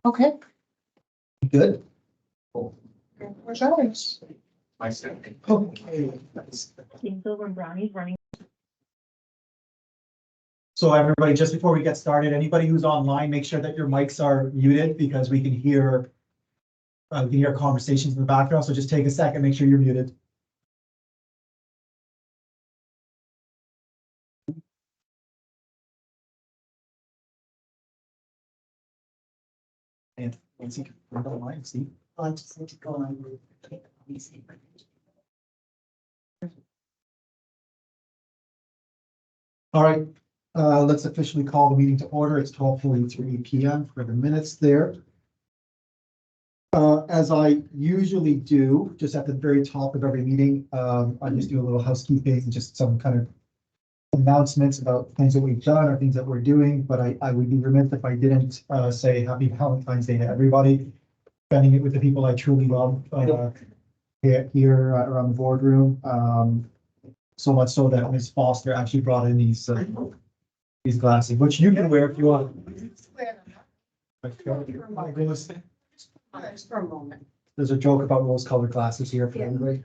Okay. Good. Where's Alex? My second. Okay. Silver and brownies running. So everybody, just before we get started, anybody who's online, make sure that your mics are muted because we can hear conversations in the background. So just take a second, make sure you're muted. And Nancy, you're online, Steve. I just need to go on with the All right, let's officially call the meeting to order. It's 12:43 p.m. for the minutes there. As I usually do, just at the very top of every meeting, I just do a little housekeeping, just some kind of announcements about things that we've done or things that we're doing, but I would be remiss if I didn't say Happy Valentine's Day to everybody, spending it with the people I truly love here around the boardroom. So much so that Ms. Foster actually brought in these glasses, which you can wear if you want. My goodness. Just for a moment. There's a joke about rose-colored glasses here for everybody.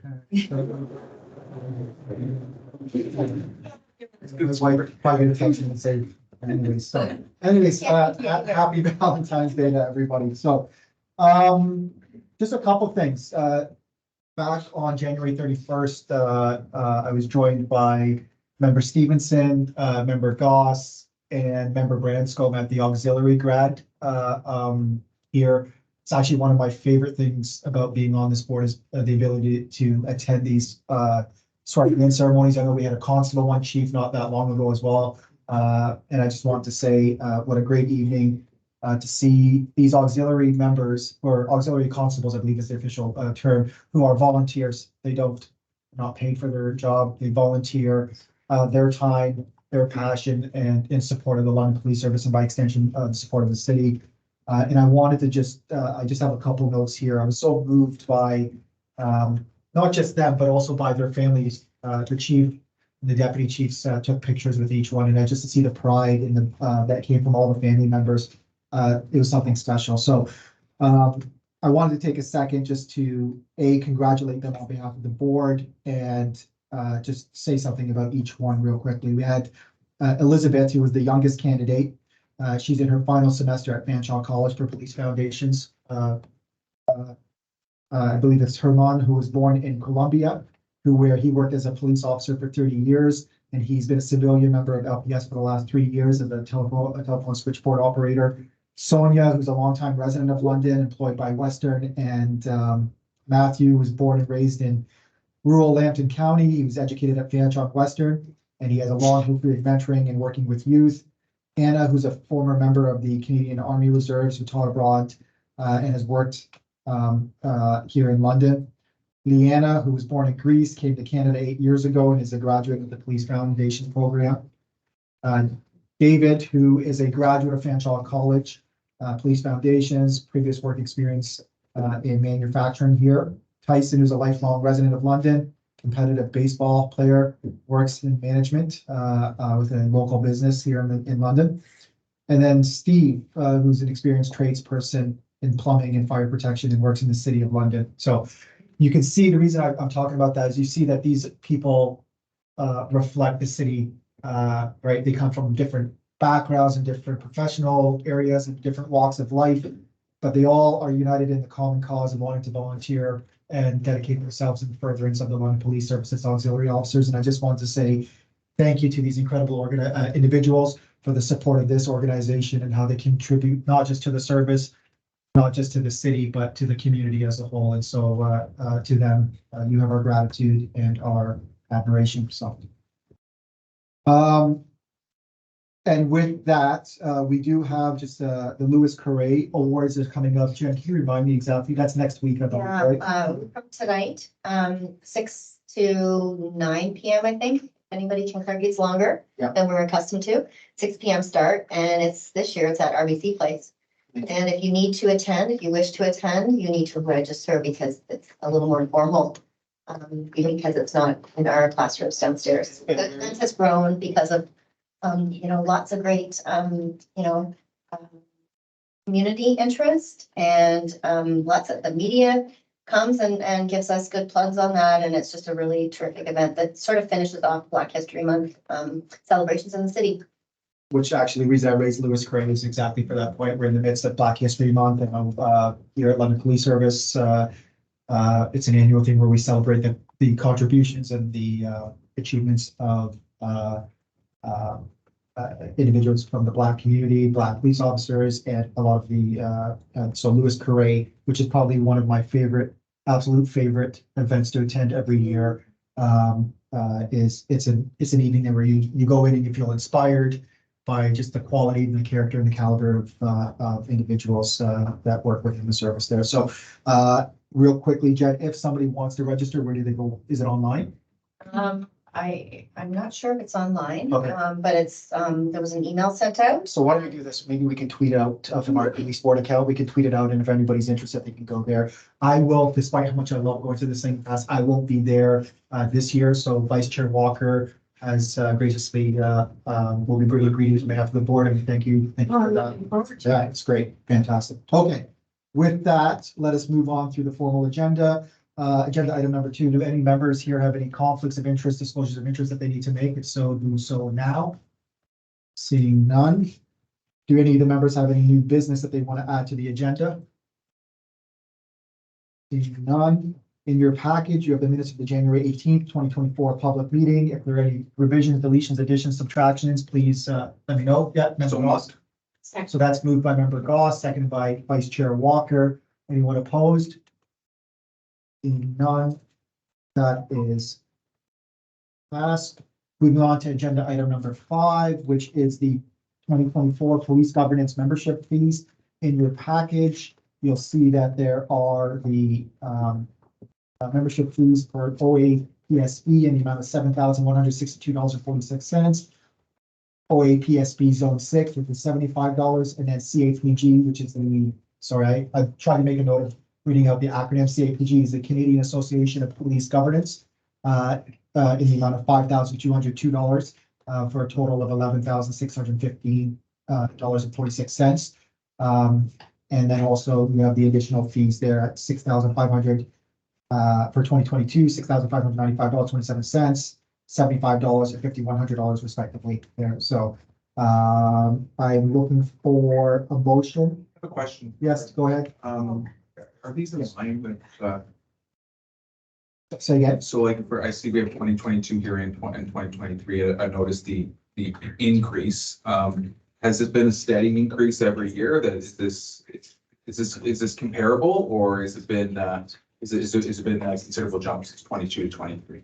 His wife probably paid attention and say, anyways, happy Valentine's Day to everybody. So, just a couple things. Back on January 31st, I was joined by Member Stevenson, Member Goss, and Member Branscombe at the auxiliary grad here. It's actually one of my favorite things about being on this board is the ability to attend these swearing-in ceremonies. I know we had a constable one, chief, not that long ago as well. And I just want to say what a great evening to see these auxiliary members, or auxiliary constables, I believe is the official term, who are volunteers. They not paid for their job. They volunteer their time, their passion, and in support of the London Police Service, and by extension, the support of the city. And I wanted to I just have a couple notes here. I was so moved by not just them, but also by their families. The chief and the deputy chiefs took pictures with each one, and just to see the pride in the that came from all the family members, it was something special. So I wanted to take a second just to congratulate them on behalf of the board, and just say something about each one real quickly. We had Elizabeth, who was the youngest candidate. She's in her final semester at Fanshawe College for Police Foundations. I believe it's Herman, who was born in Colombia, where he worked as a police officer for 30 years, and he's been a civilian member of LPS for the last 3 years as a telephone switchboard operator. Sonia, who's a longtime resident of London, employed by Western, and Matthew, was born and raised in rural Lambton County. He was educated at Fanshawe Western, and he has a long history of mentoring and working with youth. Anna, who's a former member of the Canadian Army Reserves, who taught abroad and has worked here in London. Leanna, who was born in Greece, came to Canada 8 years ago and is a graduate of the Police Foundation program. David, who is a graduate of Fanshawe College, Police Foundations, previous work experience in manufacturing here. Tyson, who's a lifelong resident of London, competitive baseball player, works in management within a local business here in London. And then Steve, who's an experienced tradesperson in plumbing and fire protection and works in the city of London. So you can see the reason I'm talking about that is you see that these people reflect the city, right? They come from different backgrounds and different professional areas and different walks of life, but they all are united in the common cause of wanting to volunteer and dedicate themselves in furtherance of the London Police Service's auxiliary officers. And I just want to say thank you to these incredible individuals for the support of this organization and how they contribute not just to the service, not just to the city, but to the community as a whole. And so to them, you have our gratitude and our admiration. So, and with that, we do have just the Louis Carré Awards is coming up. Jen, can you remind me exactly? That's next week, I believe, right? From tonight, 6 to 9 p.m. I think. Anybody can congregate longer than we're accustomed to. 6 p.m. start, and this year it's at RBC Place. And if you need to attend, if you wish to attend, you need to register because it's a little more formal. Because it's not in our classrooms downstairs. The event has grown because of You know, lots of great, community interest and, lots of the media comes and gives us good plugs on that. And it's just a really terrific event that sort of finishes off Black History Month, celebrations in the city. Which actually, the reason I raised Lewis Craig is exactly for that point. We're in the midst of Black History Month, and here at London Police Service, it's an annual thing where we celebrate the contributions and the achievements of individuals from the Black community, Black police officers, and a lot of the so Lewis Craig, which is probably one of my absolute favorite events to attend every year. It's an evening where you go in and you feel inspired by just the quality and the character and the caliber of individuals that work within the service there. So real quickly, Jen, if somebody wants to register, where do they go? Is it online? I'm not sure if it's online, Okay. but it's, there was an email sent out. So why don't we do this? Maybe we can tweet out from our police board account. We can tweet it out, and if anybody's interested, they can go there. I will, despite how much I love going to this thing, I won't be there this year. So Vice Chair Walker has graciously will be bringing greetings on behalf of the board, and thank you for that. Yeah, it's great, fantastic. Okay, with that, let us move on through the formal agenda. Agenda item number 2, do any members here have any conflicts of interest, disclosures of interest that they need to make? If so, do so now. Seeing none. Do any of the members have any new business that they want to add to the agenda? Seeing none. In your package, you have the minutes of the January 18th, 2024 public meeting. If there are any revisions, deletions, additions, subtractions, please let me know. Yeah, Member Goss. So that's moved by Member Goss, seconded by Vice Chair Walker. Anyone opposed? Seeing none, that is passed. Moving on to agenda item number 5, which is the 2024 police governance membership fees. In your package, you'll see that there are the membership fees for OAPSB in the amount of $7,162.46. OAPSB Zone 6, which is $75, and then CAPG, which is I tried to make a note of reading out the acronym. CAPG is the Canadian Association of Police Governance, in the amount of $5,202, for a total of $11,615.46. And then also you have the additional fees there at $6,500 for 2022, $6,595.27, $75 and $5,100 respectively there. So I'm looking for a motion. I have a question. Yes, go ahead. Are these in line with, Say again. so like I see we have 2022 here in 2023, I noticed the increase. Has it been a steady increase every year? Is this comparable, or has it been, is it been a considerable jump since 22 to 23?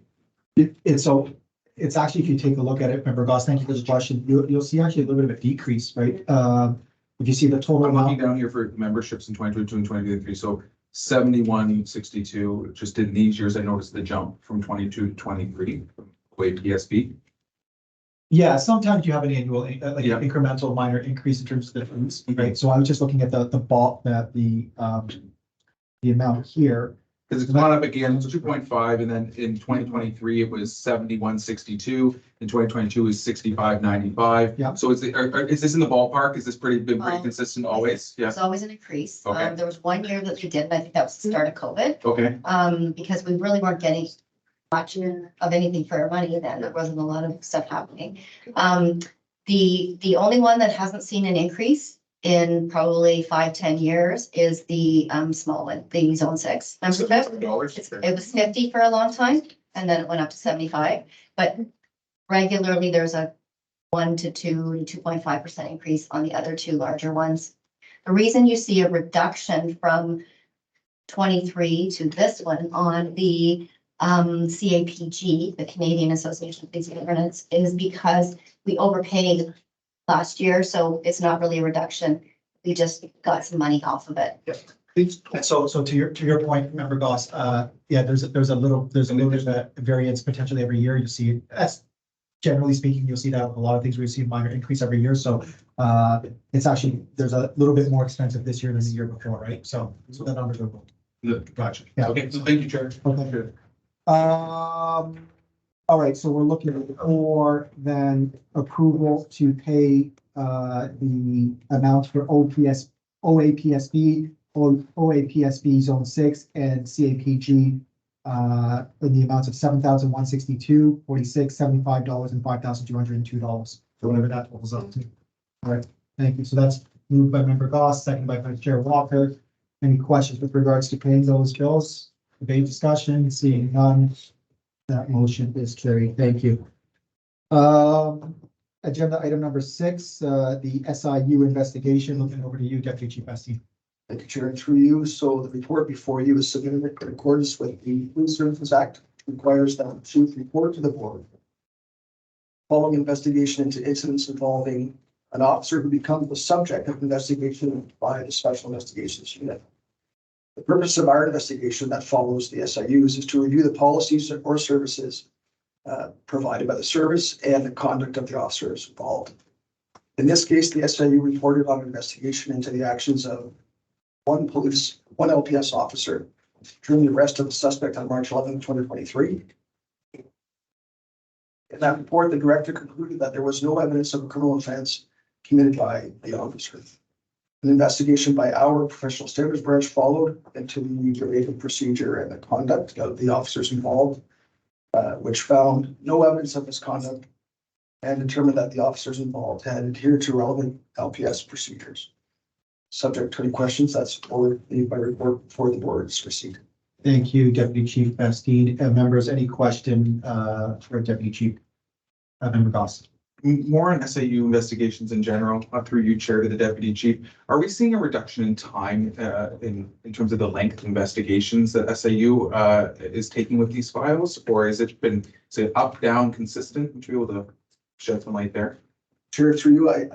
It's actually, if you take a look at it, Member Goss, thank you for the question. You'll see actually a little bit of a decrease, right? If you see the total I'm looking amount, down here for memberships in 2022 and 2023, so 7162, just in these years, I noticed the jump from 22 to 23 from PSB. yeah, sometimes you have an annual, Yeah. incremental minor increase in terms of the fees, right? So I was just looking at the amount here. Because it's gone up again, it's 2.5, and then in 2023, it was 7162, in 2022 is 6595. Yeah. So is this in the ballpark? Is this been pretty consistent always? Yeah, It's always an increase. Okay. There was one year that we did, and I think that was the start of COVID, okay, because we really weren't getting much of anything for our money then. There wasn't a lot of stuff happening. The only one that hasn't seen an increase in probably 5-10 years is the small one, the Zone 6 membership. It was 50 for a long time, and then it went up to 75. But regularly, there's a 1 to 2 to 2.5% increase on the other two larger ones. The reason you see a reduction from 23 to this one on the CAPG, the Canadian Association of Police Governance, is because we overpaid last year, so it's not really a reduction. We just got some money off of it. And so to your point, Member Goss, yeah, there's a little bit of a variance potentially every year. You see, that's generally speaking, you'll see that with a lot of things. We see a minor increase every year. So it's actually, there's a little bit more expensive this year than the year before, right? So the numbers are good. gotcha. Yeah. Okay, so thank you, Chair. Okay. All right, so we're looking for then approval to pay the amount for OAPSB Zone 6 and CAPG in the amounts of $7,162.46, $75, and $5,202. So whatever that totals up to. All right, thank you. So that's moved by member Goss, second by Vice Chair Walker. Any questions with regards to paying those bills? Debate, discussion, seeing none. That motion is carried. Thank you. Agenda item number 6, the SIU investigation. Looking over to you, Deputy Chief Esty. Thank you, Chair, and through you. So the report before you is submitted in accordance with the Police Services Act, requires that the chief report to the board following investigation into incidents involving an officer who becomes the subject of investigation by the Special Investigations Unit. The purpose of our investigation that follows the SIUs is to review the policies or services provided by the service and the conduct of the officers involved. In this case, the SIU reported on an investigation into the actions of one LPS officer during the arrest of the suspect on March 11, 2023. In that report, the director concluded that there was no evidence of a criminal offense committed by the officer. An investigation by our professional standards branch followed into the related procedure and the conduct of the officers involved, which found no evidence of misconduct and determined that the officers involved had adhered to relevant LPS procedures. Subject to any questions, that's all my report before the board is received. Thank you, Deputy Chief Bastide. Members, any question for Deputy Chief? Member Goss. More on SAU investigations in general, through you, Chair, to the Deputy Chief. Are we seeing a reduction in time in terms of the length of investigations that SAU is taking with these files? Or has it been, say, up, down, consistent? Would you be able to shed some light there? Chair, through you, I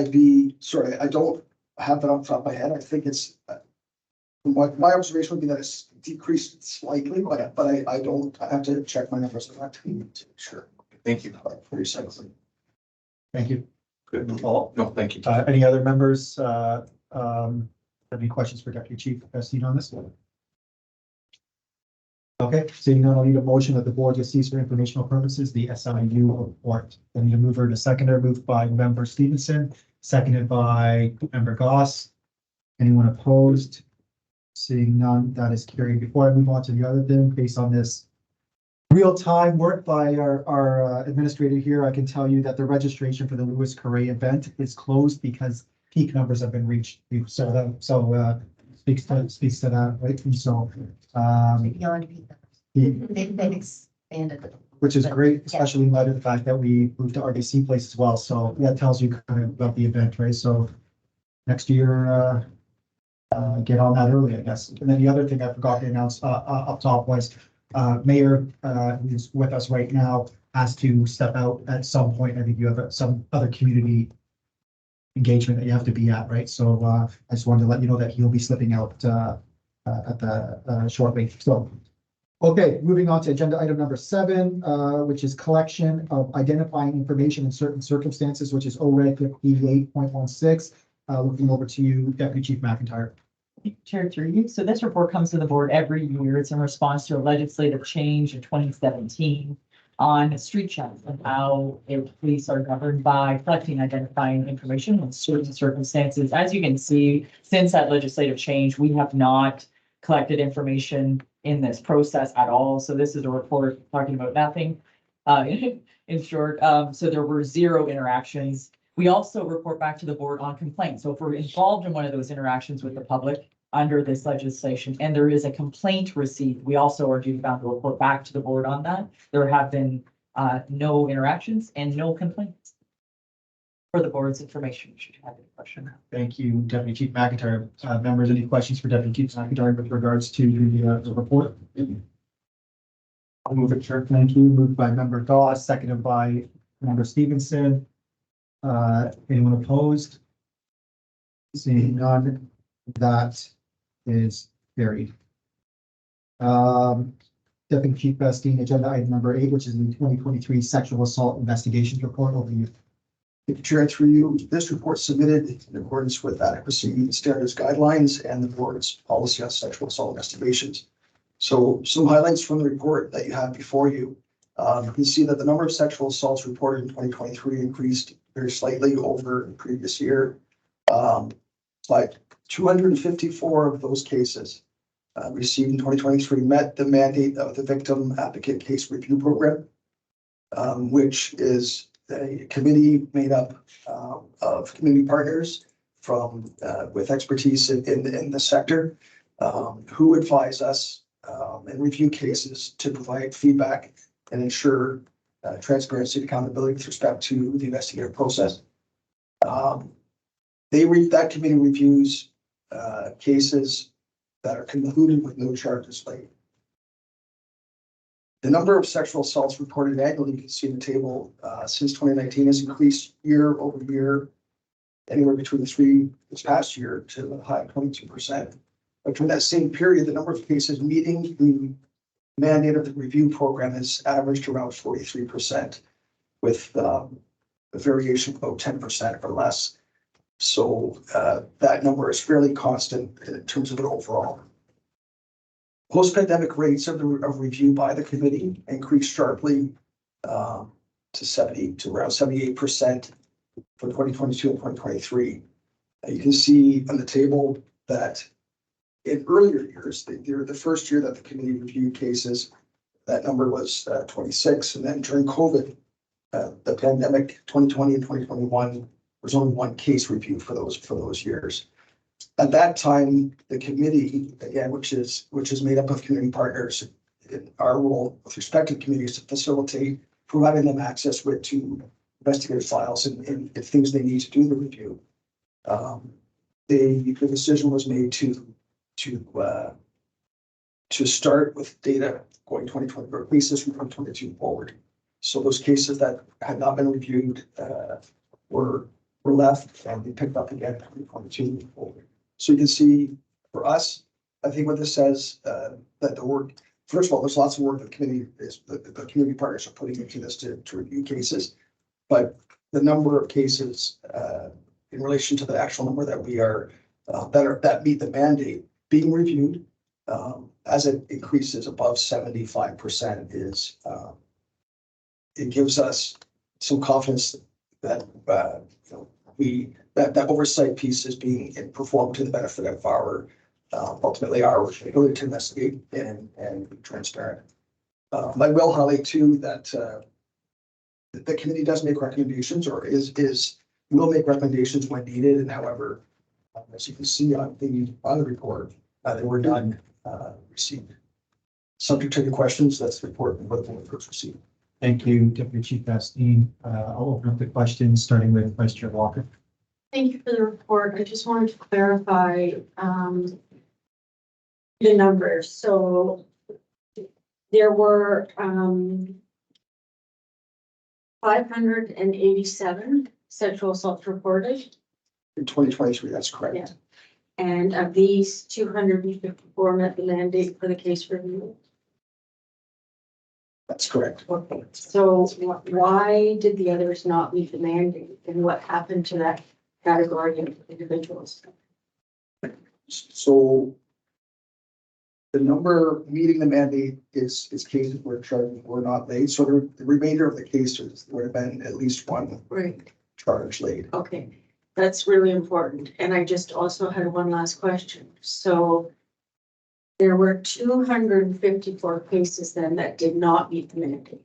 don't have that off the top of my head. I think it's, my observation would be that it's decreased slightly, but I have to check my numbers on that to be sure. Thank you. For your second. Thank you. Good. Paul? No, thank you. Any other members? Any questions for Deputy Chief Bastide on this? Okay, seeing none, I'll need a motion that the board receives for informational purposes the SIU report. I need a mover and a seconder. Moved by member Stevenson, seconded by member Goss. Anyone opposed? Seeing none, that is carried. Before I move on to the other thing, based on this real-time work by our administrator here, I can tell you that the registration for the Louis Correa event is closed because peak numbers have been reached. So speaks to that, right? And so Beyond they've expanded it. which is great, especially in light of the fact that we moved to RBC Place as well. So that tells you kind of about the event, right? So next year, get on that early, I guess. And then the other thing I forgot to announce up top was Mayor, who's with us right now, has to step out at some point. I think you have some other community engagement that you have to be at, right? So I just wanted to let you know that he'll be slipping out at the shortly. So, okay, moving on to agenda item number 7, which is collection of identifying information in certain circumstances, which is OREG 58.16. Looking over to you, Deputy Chief McIntyre. Chair, through you. So this report comes to the board every year. It's in response to a legislative change in 2017 on street checks and how police are governed by collecting, identifying information in certain circumstances. As you can see, since that legislative change, we have not collected information in this process at all. So this is a report talking about nothing, in short. So there were 0 interactions. We also report back to the board on complaints. So if we're involved in one of those interactions with the public under this legislation and there is a complaint received, we also are duty-bound to report back to the board on that. There have been no interactions and no complaints. For the board's information, should you have any question. Thank you, Deputy Chief McIntyre. Members, any questions for Deputy Chief McIntyre with regards to the report? I'll move it, Chair. Thank you. Moved by member Goss, seconded by member Stevenson. Anyone opposed? Seeing none, that is carried. Deputy Chief Bastide, agenda item number 8, which is the 2023 sexual assault investigations report. Over to you. Chair, through you, this report submitted in accordance with adequacy standards guidelines and the board's policy on sexual assault investigations. So some highlights from the report that you have before you. You can see that the number of sexual assaults reported in 2023 increased very slightly over the previous year. But 254 of those cases received in 2023 met the mandate of the Victim Advocate Case Review Program, which is a committee made up of community partners from with expertise in the sector, who advise us and review cases to provide feedback and ensure transparency and accountability with respect to the investigative process. That committee reviews cases that are concluded with no charges laid. The number of sexual assaults reported annually, you can see in the table, since 2019 has increased year over year, anywhere between this past year to a high of 22%. But during that same period, the number of cases meeting the mandate of the review program has averaged around 43%, with a variation of about 10% or less. So that number is fairly constant in terms of it overall. Post-pandemic rates of review by the committee increased sharply to around 78% for 2022 and 2023. You can see on the table that in earlier years, the first year that the committee reviewed cases, that number was 26, and then during COVID, the pandemic, 2020 and 2021, was only one case review for those years. At that time, the committee, again, which is made up of community partners, our role with respect to the committee is to facilitate providing them access to investigative files and things they need to do the review. The decision was made to start with data going 2020 or cases from 2022 forward. So those cases that had not been reviewed were left and we picked up again 2022 forward. So you can see for us, I think what this says that the work, first of all, there's lots of work the community partners are putting into this to review cases, but the number of cases in relation to the actual number that we are that meet the mandate being reviewed as it increases above 75% is it gives us some confidence that that oversight piece is being performed to the benefit of our ultimately our ability to investigate and be transparent. I will highlight too that the committee does make recommendations or will make recommendations when needed, and however, as you can see on the report, they were done received. Subject to the questions, that's the report and what the first received. Thank you, Deputy Chief Bastine. I'll open up the questions, starting with Vice Chair Walker. Thank you for the report. I just wanted to clarify the numbers. So there were 587 sexual assaults reported. In 2023, that's correct. Yeah. And of these, 254 met the mandate for the case review. That's correct. Okay. So why did the others not meet the mandate, and what happened to that category of individuals? So the number meeting the mandate is cases where charges were not laid. So the remainder of the cases would have been at least one charge laid. Okay, that's really important. And I just also had one last question. So there were 254 cases then that did not meet the mandate.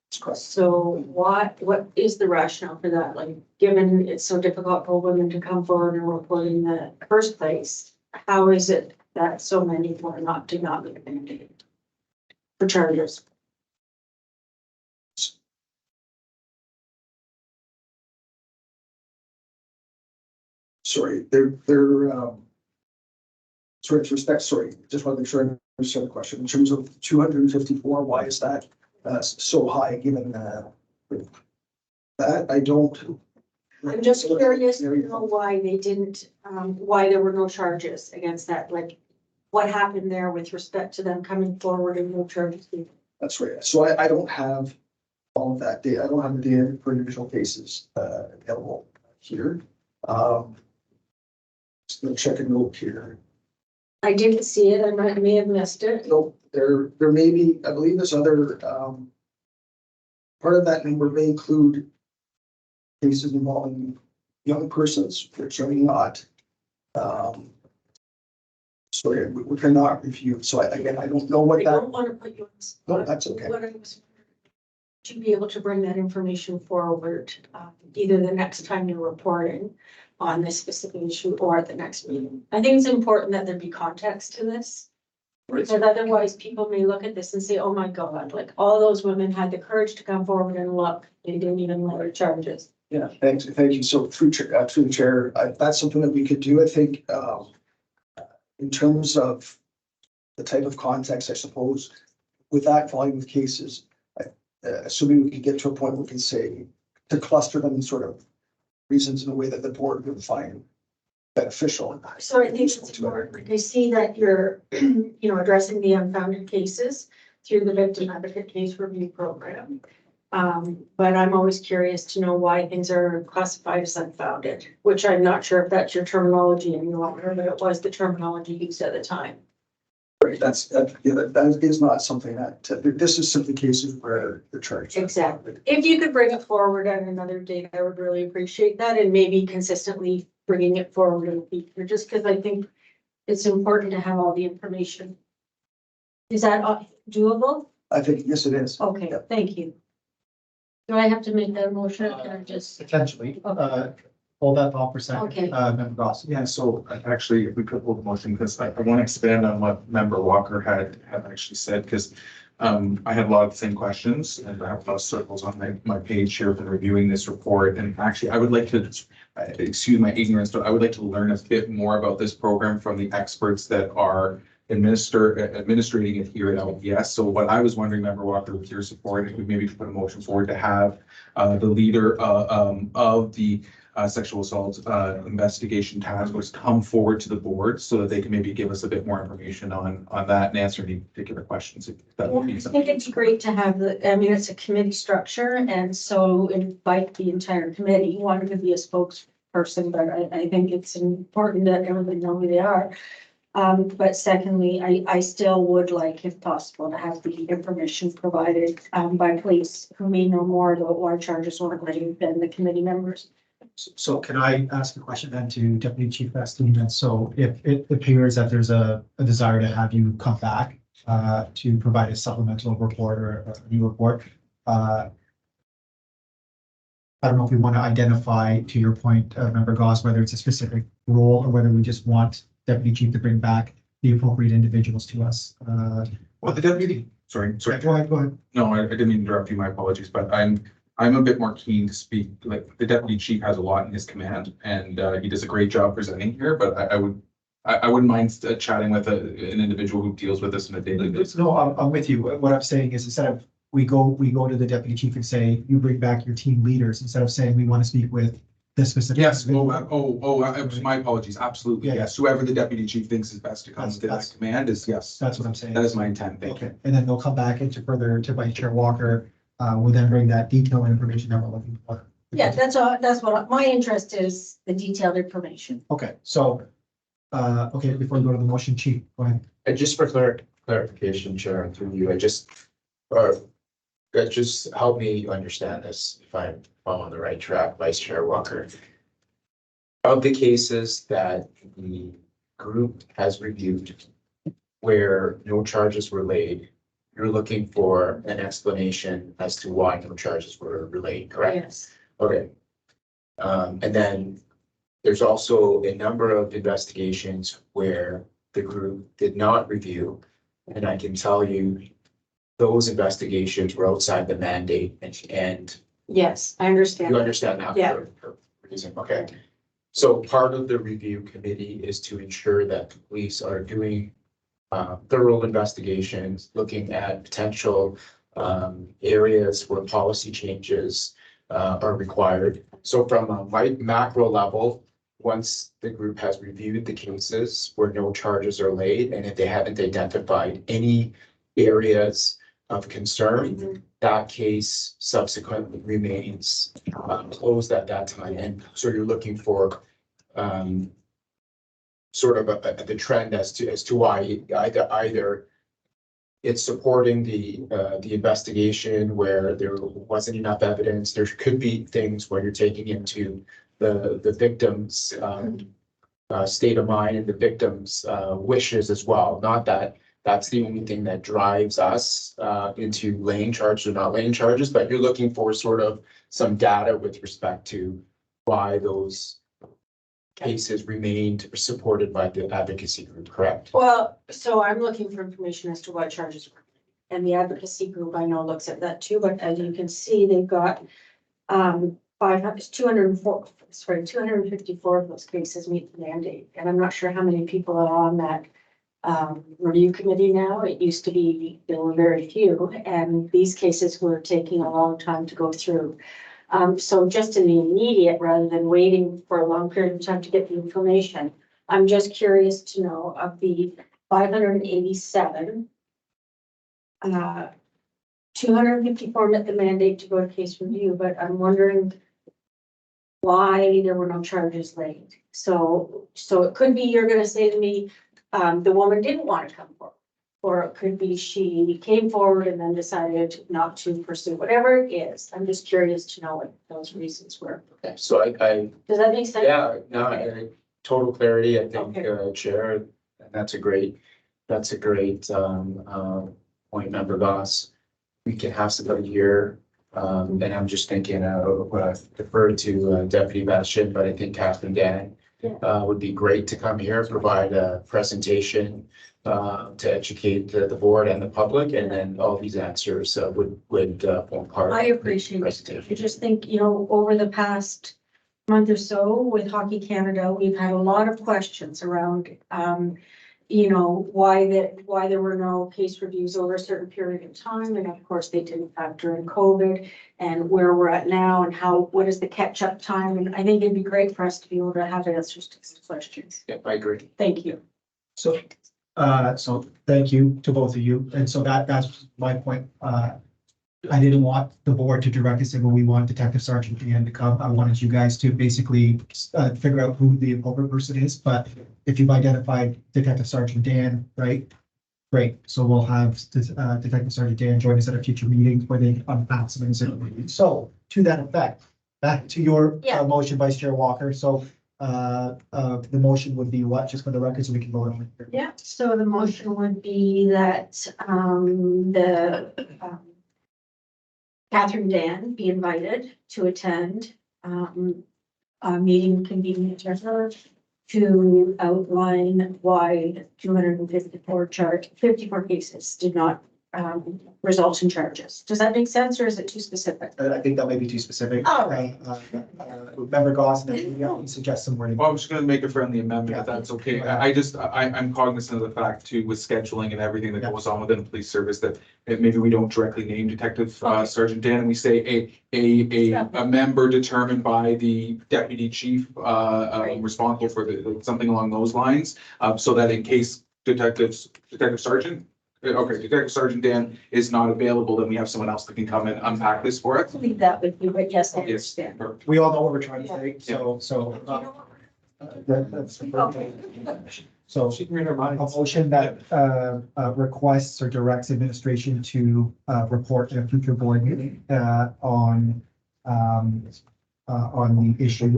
That's correct. So what is the rationale for that? Like, given it's so difficult for women to come forward and report in the first place, how is it that so many did not meet the mandate for charges? Sorry, just want to make sure I understand the question. In terms of 254, why is that so high given that I don't. I'm just curious to know why they didn't, why there were no charges against that, like what happened there with respect to them coming forward and no charges being. That's right. So I don't have all of that data. I don't have the data for individual cases available here. Just gonna check a note here. I didn't see it. I may have missed it. No, there may be, I believe there's other part of that number may include cases involving young persons, which are not, sorry, we cannot review. So again, I don't know I what that, don't want to put you on the spot. no, that's okay. What I was, to be able to bring that information forward, either the next time you're reporting on this specific issue or at the next meeting. I think it's important that there be context to this. Because otherwise people may look at this and say, oh my God, like all those women had the courage to come forward and look, they didn't even lower charges. Yeah, thank you. So through the chair, that's something that we could do. I think, in terms of the type of context, I suppose, with that volume of cases, assuming we could get to a point where we can say to cluster them in sort of reasons in a way that the board would find beneficial. So I think it's important. Like I see that you're, addressing the unfounded cases through the victim advocate case review program. But I'm always curious to know why things are classified as unfounded, which I'm not sure if that's your terminology any longer, but it was the terminology used at the time. Right, that is not something that, this is simply cases where the charge. Exactly. If you could bring it forward at another date, I would really appreciate that, and maybe consistently bringing it forward in the future, just because I think it's important to have all the information. Is that doable? I think, yes, it is. Okay, Yep. thank you. Do I have to make that motion or just? Potentially, hold that thought for a second. Okay. Member Goss. Yeah, so actually, if we could hold the motion, because I want to expand on what Member Walker had actually said, because I had a lot of the same questions and I have a lot of circles on my page here for reviewing this report. And actually, I would like to, excuse my ignorance, but I would like to learn a bit more about this program from the experts that are administrating it here at LPS. So what I was wondering, Member Walker, with your support, if we maybe put a motion forward to have the leader of the sexual assault investigation task force come forward to the board so that they can maybe give us a bit more information on that and answer any particular questions. If that would be I something. think it's great to have it's a committee structure, and so invite the entire committee. One could be a spokesperson, but I think it's important that everybody know who they are. But secondly, I still would like, if possible, to have the information provided by police who may know more about why charges weren't laid than the committee members. So can I ask a question then to Deputy Chief Bastine? So if it appears that there's a desire to have you come back to provide a supplemental report or a new report, I don't know if we want to identify, to your point, Member Goss, whether it's a specific role or whether we just want Deputy Chief to bring back the appropriate individuals to us. Well, the deputy, sorry. Go ahead. No, I didn't mean to interrupt you. My apologies, but I'm a bit more keen to speak. Like the deputy chief has a lot in his command, and he does a great job presenting here. But I wouldn't mind chatting with an individual who deals with this on a daily basis. No, I'm with you. What I'm saying is instead of we go to the deputy chief and say, you bring back your team leaders, instead of saying we want to speak with this specific. Yes. My apologies. Absolutely. Yeah. Yes. Whoever the deputy chief thinks is best to come to that That's- command is yes. That's what I'm saying. That is my intent. Thank you. Okay, and then they'll come back into further to Vice Chair Walker. We'll then bring that detailed information that we're looking for. Yeah, that's all. That's what my interest is, the detailed information. Okay, so, okay, before we go to the motion, Chief, go ahead. And just for clarification, Chair, and through you, just help me understand this if I'm on the right track, Vice Chair Walker. Of the cases that the group has reviewed where no charges were laid, you're looking for an explanation as to why no charges were laid, correct? Yes. Okay. And then there's also a number of investigations where the group did not review. And I can tell you, those investigations were outside the mandate and Yes, I understand. you understand that. Yeah. for reason, okay. So part of the review committee is to ensure that the police are doing thorough investigations, looking at potential areas where policy changes are required. So from a macro level, once the group has reviewed the cases where no charges are laid, and if they haven't identified any areas of concern, that case subsequently remains closed at that time. And so you're looking for sort of the trend as to why either it's supporting the investigation where there wasn't enough evidence. There could be things where you're taking into the victim's state of mind and the victim's wishes as well. Not that that's the only thing that drives us into laying charges or not laying charges, but you're looking for sort of some data with respect to why those cases remained supported by the advocacy group, correct? Well, so I'm looking for information as to what charges were. And the advocacy group I know looks at that too, but as you can see, they've got 254 of those cases meet the mandate. And I'm not sure how many people are on that review committee now. It used to be, there were very few, and these cases were taking a long time to go through. So just in the immediate, rather than waiting for a long period of time to get the information, I'm just curious to know of the 587, 254 met the mandate to go to case review, but I'm wondering why there were no charges laid. So it could be, you're gonna say to me, the woman didn't want to come forward. Or it could be she came forward and then decided not to pursue, whatever it is. I'm just curious to know what those reasons were. Okay, so I Does that make sense? yeah, no, total clarity, I think, Okay. Chair, and that's a great point, Member Goss. We can have somebody here, and I'm just thinking, defer to Deputy Bastian, but I think Catherine Dan would be great to come here, provide a presentation to educate the board and the public, and then all these answers would form part. I of the appreciate it. presentation. I just think, over the past month or so with Hockey Canada, we've had a lot of questions around, why there were no case reviews over a certain period of time. And of course, they didn't factor in COVID and where we're at now and what is the catch up time? And I think it'd be great for us to be able to have answers to these questions. Yeah, I agree. Thank you. So thank you to both of you. And so that's my point. I didn't want the board to directly say, well, we want Detective Sergeant Dan to come. I wanted you guys to basically figure out who the appropriate person is. But if you've identified Detective Sergeant Dan, right? Great. So we'll have Detective Sergeant Dan join us at a future meeting where they unpack some things. So to that effect, back to your motion, Vice Chair Walker. So the motion would be what, just for the record, so we can vote on it. Yeah, so the motion would be that Catherine Dan be invited to attend a meeting convening at her to outline why 254 54 cases did not result in charges. Does that make sense, or is it too specific? I think that may be too specific. All right. Member Goss, and then you suggest some wording. Well, I'm just gonna make a friendly amendment if that's okay. I'm cognizant of the fact too, with scheduling and everything that goes on within the police service, that maybe we don't directly name Detective Sergeant Dan, and we say a member determined by the deputy chief responsible for something along those lines, so that in case Detective Sergeant Dan is not available, then we have someone else that can come and unpack this for us. I'll leave that with you, but yes, I understand. Perfect. We all know what we're trying to say, so that's. Okay. So She can read her mind. a motion that requests or directs administration to report at a future board meeting on the issue of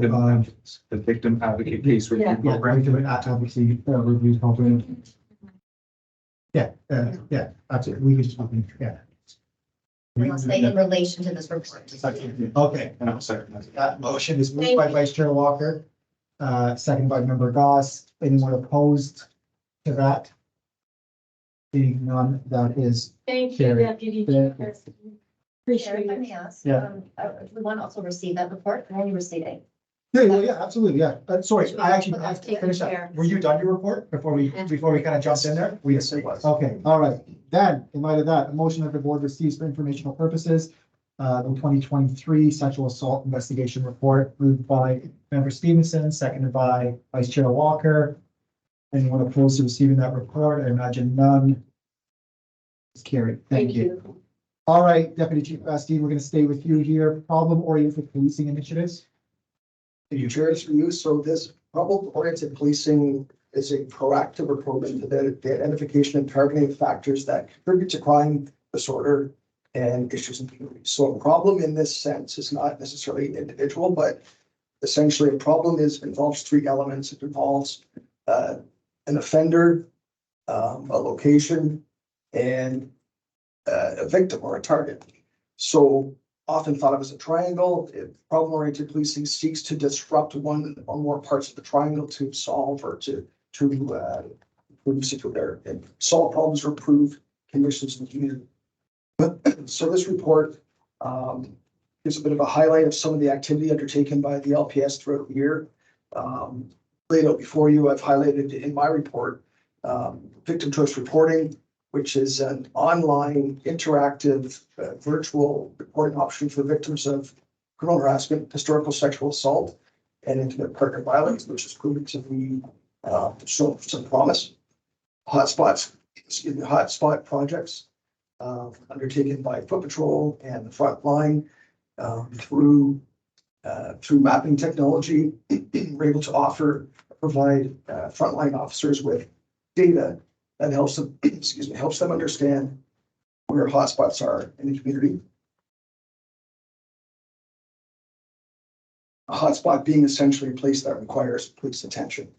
The victim advocate case review Yeah. program. obviously reviews program. Yeah, absolutely. We could just, Say in relation to this report. Okay, And I'll second that. that motion is moved by Vice Chair Walker, second by Member Goss. Anyone opposed to that? Seeing none, that is, Thank you, Carrie. Deputy Yeah. Chief. Chair, Appreciate let it. me ask, Yeah. we want to also receive that report, or only receiving? absolutely, yeah. Sorry, I actually have to finish Taken care that. of. Were you done your report before we kind of jumped in there? Yes, it was. Okay, all right. Then, in light of that, a motion that the board receives for informational purposes, the 2023 sexual assault investigation report moved by Member Stevenson, seconded by Vice Chair Walker. Anyone opposed to receiving that report? I imagine none. It's carried. Thank you. All right, Deputy Chief Steve, we're going to stay with you here. Problem-oriented policing initiatives. Chair, it's for you. So this problem-oriented policing is a proactive approach to the identification and targeting of factors that contribute to crime, disorder, and issues in communities. So a problem in this sense is not necessarily individual, but essentially a problem involves three elements. It involves an offender, a location, and a victim or a target. So often thought of as a triangle, problem-oriented policing seeks to disrupt one or more parts of the triangle to solve or to solve problems or improve conditions in the community. So this report gives a bit of a highlight of some of the activity undertaken by the LPS throughout the year. Laid out before you, I've highlighted in my report victim choice reporting, which is an online interactive virtual reporting option for victims of criminal harassment, historical sexual assault, and intimate partner violence, which is proving to be shown some promise. Hotspot projects undertaken by Foot Patrol and the front line through mapping technology. We're able to provide frontline officers with data that helps them, helps them understand where hotspots are in the community. A hotspot being essentially a place that requires police attention.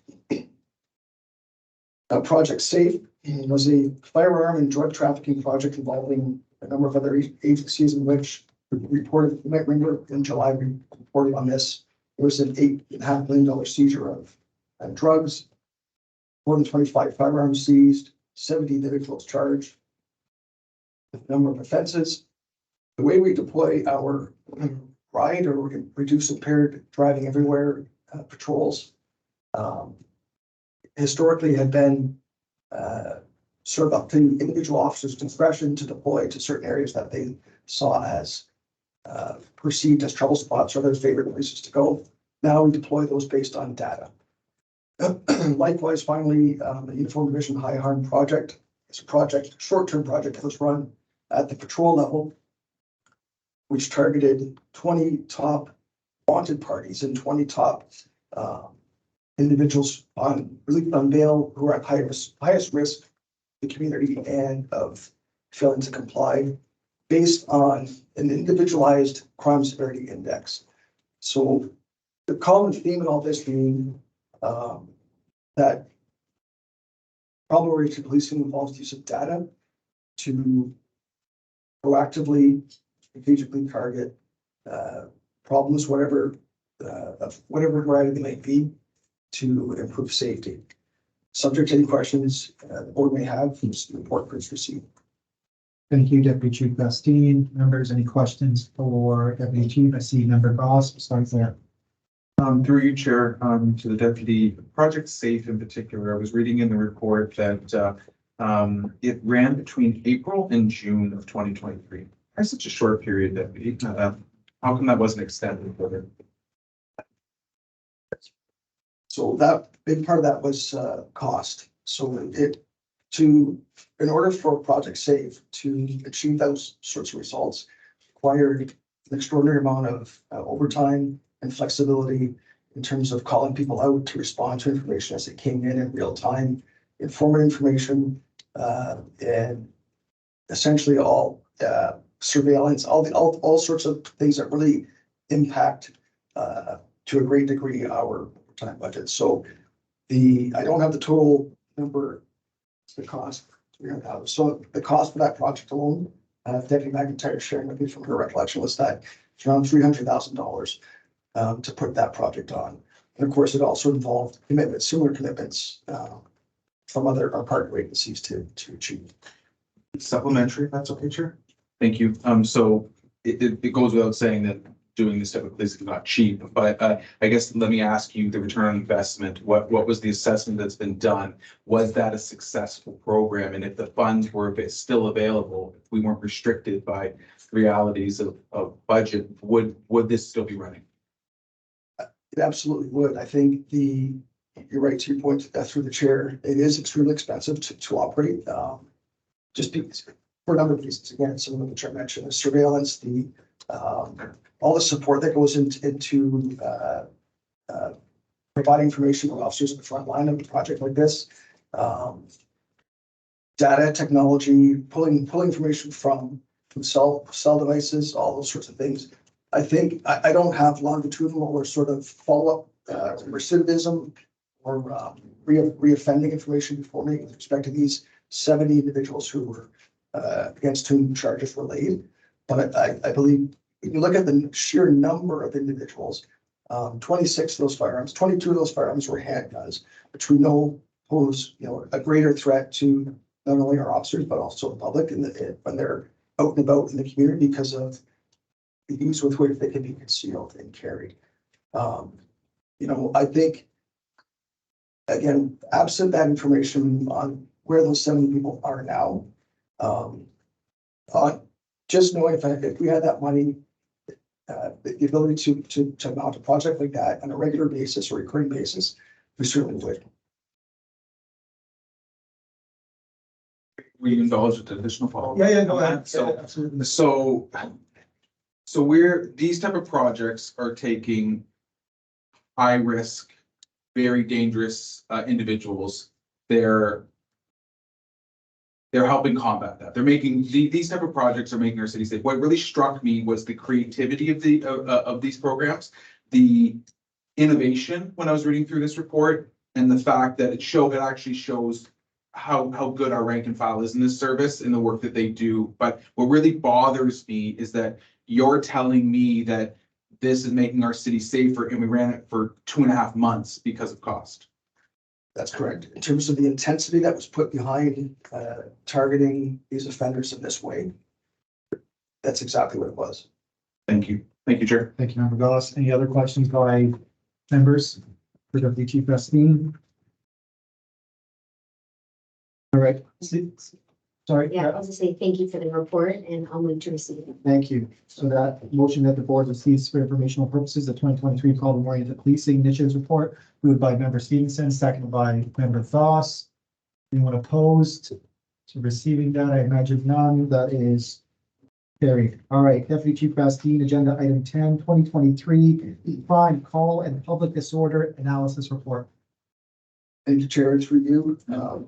Project Safe was a firearm and drug trafficking project involving a number of other agencies in which we reported, you might remember in July, we reported on this. There was an $8.5 million seizure of drugs, more than 25 firearms seized, 70 individuals charged, with a number of offenses. The way we deploy our ride or reduce impaired driving everywhere patrols historically had been sort of up to individual officers' discretion to deploy to certain areas that they saw as perceived as trouble spots or their favorite places to go. Now we deploy those based on data. Likewise, finally, the Uniform Division High Harm Project is a short-term project that was run at the patrol level, which targeted 20 top wanted parties and 20 top individuals on relief on bail who are at highest risk to the community and of failing to comply based on an individualized crime severity index. So the common theme in all this being that problem-oriented policing involves the use of data to proactively, strategically target problems, whatever variety they might be, to improve safety. Subject to any questions the board may have, this report is received. Thank you, Deputy Chief Bastine. Members, any questions for Deputy Chief? I see Member Goss. We'll start there. Through you, Chair, to the deputy, Project Safe in particular, I was reading in the report that it ran between April and June of 2023. That's such a short period, Deputy. How come that wasn't extended further? So that big part of that was cost. So in order for Project Safe to achieve those sorts of results, required an extraordinary amount of overtime and flexibility in terms of calling people out to respond to information as it came in real time, informative information, and essentially all surveillance, all sorts of things that really impact to a great degree our time budget. So I don't have the total number, the cost. So the cost for that project alone, Deputy McIntyre sharing with me from her recollection was that it's around $300,000 to put that project on. And of course, it also involved commitments, similar commitments from our partner agencies to achieve. Supplementary, if that's okay, Chair. Thank you. So it goes without saying that doing this type of place is not cheap, but I guess let me ask you the return on investment. What was the assessment that's been done? Was that a successful program? And if the funds were still available, if we weren't restricted by realities of budget, would this still be running? It absolutely would. I think you're right to your point through the chair. It is extremely expensive to operate. Just because for a number of reasons. Again, some of them which I mentioned, the surveillance, all the support that goes into providing information to officers at the front line of a project like this. Data technology, pulling information from cell devices, all those sorts of things. I think I don't have longitudinal or sort of follow-up recidivism or reoffending information before me with respect to these 70 individuals who were against whom charges were laid. But I believe if you look at the sheer number of individuals, 26 of those firearms, 22 of those firearms were handguns, which we know pose, a greater threat to not only our officers, but also the public when they're out and about in the community because of the ease with which they can be concealed and carried. I think, again, absent that information on where those 70 people are now, just knowing if we had that money, the ability to mount a project like that on a regular basis or recurring basis, we certainly would. Will you indulge with additional follow-up? Yeah, go ahead. So, Yeah, absolutely. so these type of projects are taking high risk, very dangerous individuals. They're helping combat that. They're making these type of projects are making our city safe. What really struck me was the creativity of these programs, the innovation when I was reading through this report, and the fact that it actually shows how good our rank and file is in this service and the work that they do. But what really bothers me is that you're telling me that this is making our city safer and we ran it for 2.5 months because of cost. That's correct. In terms of the intensity that was put behind targeting these offenders in this way, that's exactly what it was. Thank you. Thank you, Chair. Thank you, Member Goss. Any other questions by members for Deputy Chief Bastine? All right. Sorry. Yeah, I'll just say thank you for the report and I'll move to receive it. Thank you. So that motion that the board receives for informational purposes, the 2023 problem-oriented policing initiatives report, moved by Member Stevenson, seconded by Member Foss. Anyone opposed to receiving that? I imagine none. That is carried. All right, Deputy Chief Bastine, agenda item 10, 2023 crime call and public disorder analysis report. Thank you, Chair. It's review.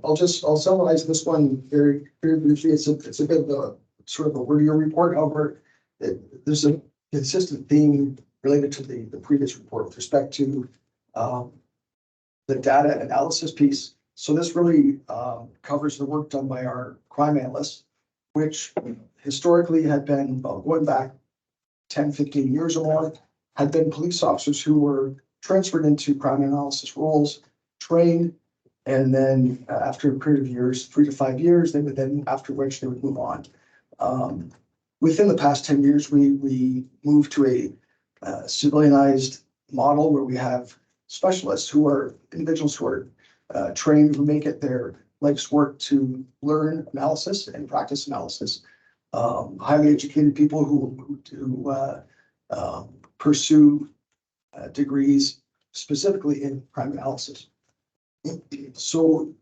I'll summarize this one very briefly. It's a bit of a sort of a wordier report. However, there's a consistent theme related to the previous report with respect to the data analysis piece. So this really covers the work done by our crime analysts, which historically had been going back 10, 15 years or more, had been police officers who were transferred into crime analysis roles, trained, and then after a period of years, 3 to 5 years, they would then, after which they would move on. Within the past 10 years, we moved to a civilianized model where we have specialists who are individuals who are trained, who make it their life's work to learn analysis and practice analysis. Highly educated people who pursue degrees specifically in crime analysis. So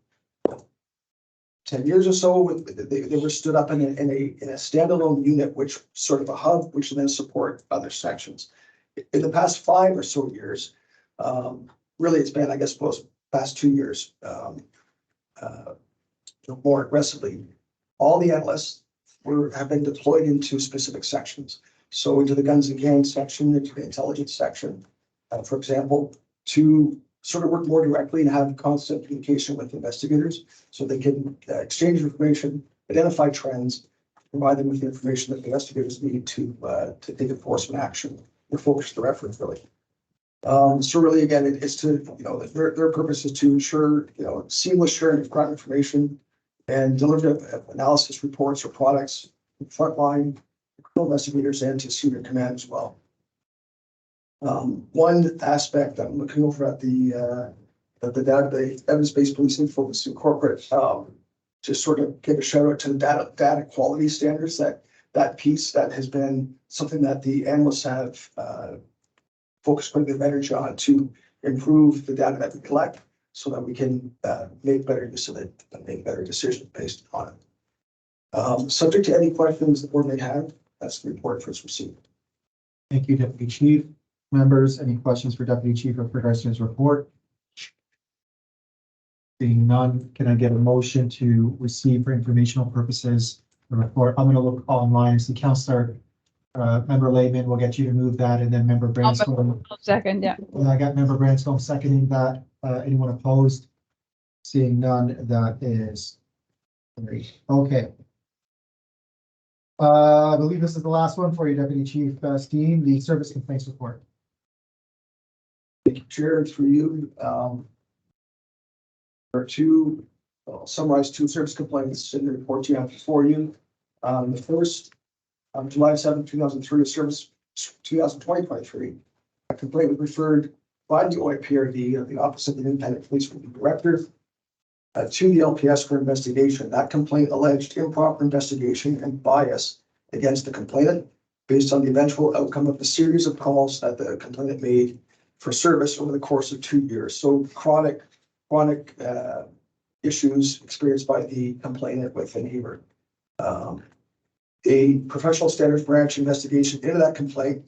10 years or so, they were stood up in a standalone unit, which sort of a hub, which then support other sections. In the past 5 or so years, really it's been, I guess, past 2 years, more aggressively, all the analysts have been deployed into specific sections. So into the guns and gangs section, into the intelligence section, for example, to sort of work more directly and have constant communication with investigators so they can exchange information, identify trends, provide them with the information that the investigators need to take enforcement action or focus their efforts really. So really, again, it's to, their purpose is to ensure, seamless sharing of crime information and delivery of analysis reports or products from frontline criminal investigators and to senior command as well. One aspect I'm looking over at the evidence-based policing focus in corporate, just sort of give a shout out to the data quality standards, that piece that has been something that the analysts have focused quite a bit of energy on to improve the data that we collect so that we can make better use of it and make better decisions based upon it. Subject to any questions the board may have, that's the report first received. Thank you, Deputy Chief. Members, any questions for Deputy Chief with regards to his report? Seeing none, can I get a motion to receive for informational purposes the report? I'm gonna look online, see Counselor, Member Layman will get you to move that, and then Member Branscombe. Second, yeah. And I got Member Branscombe seconding that. Anyone opposed? Seeing none, that is great. Okay. I believe this is the last one for you, Deputy Chief Steen, the service complaints report. Thank you, Chair, it's for you. There are two, I'll summarize two service complaints in the report you have before you. The first, on July 7th, 2003, service 2023, a complaint was referred by the OIPRD, the Office of the Independent Police Review Director, to the LPS for investigation. That complaint alleged improper investigation and bias against the complainant based on the eventual outcome of a series of calls that the complainant made for service over the course of 2 years. So chronic issues experienced by the complainant with a neighbor. A professional standards branch investigation into that complaint.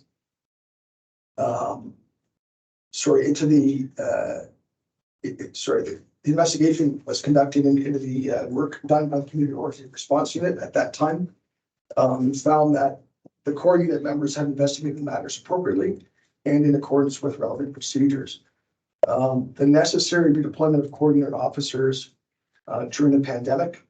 The investigation was conducted into the work done by the community oriented response unit at that time. Found that the core unit members had investigated matters appropriately and in accordance with relevant procedures. The necessary redeployment of core unit officers during the pandemic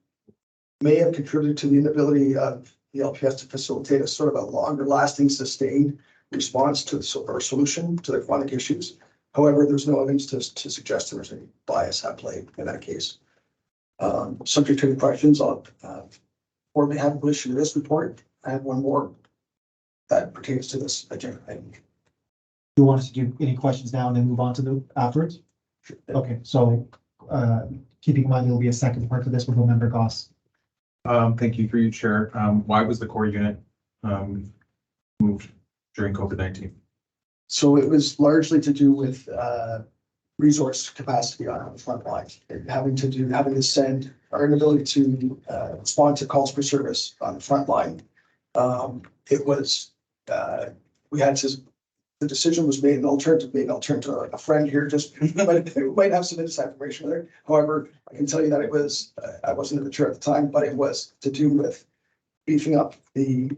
may have contributed to the inability of the LPS to facilitate a sort of a longer lasting sustained response to or solution to the chronic issues. However, there's no evidence to suggest there was any bias at play in that case. Subject to the questions on, or may have issue to this report. I have one more that pertains to this agenda item. Do you want us to do any questions now and then move on to the afterwards? Okay, so keeping in mind there will be a second part to this with Member Goss. Thank you for your chair. Why was the core unit moved during COVID-19? So it was largely to do with resource capacity on the front lines, having to send our inability to respond to calls for service on the front line. It was we had to. The decision was made, an alternative to a friend here, just might have some inside information there. However, I can tell you that it was, I wasn't in the chair at the time, but it was to do with beefing up the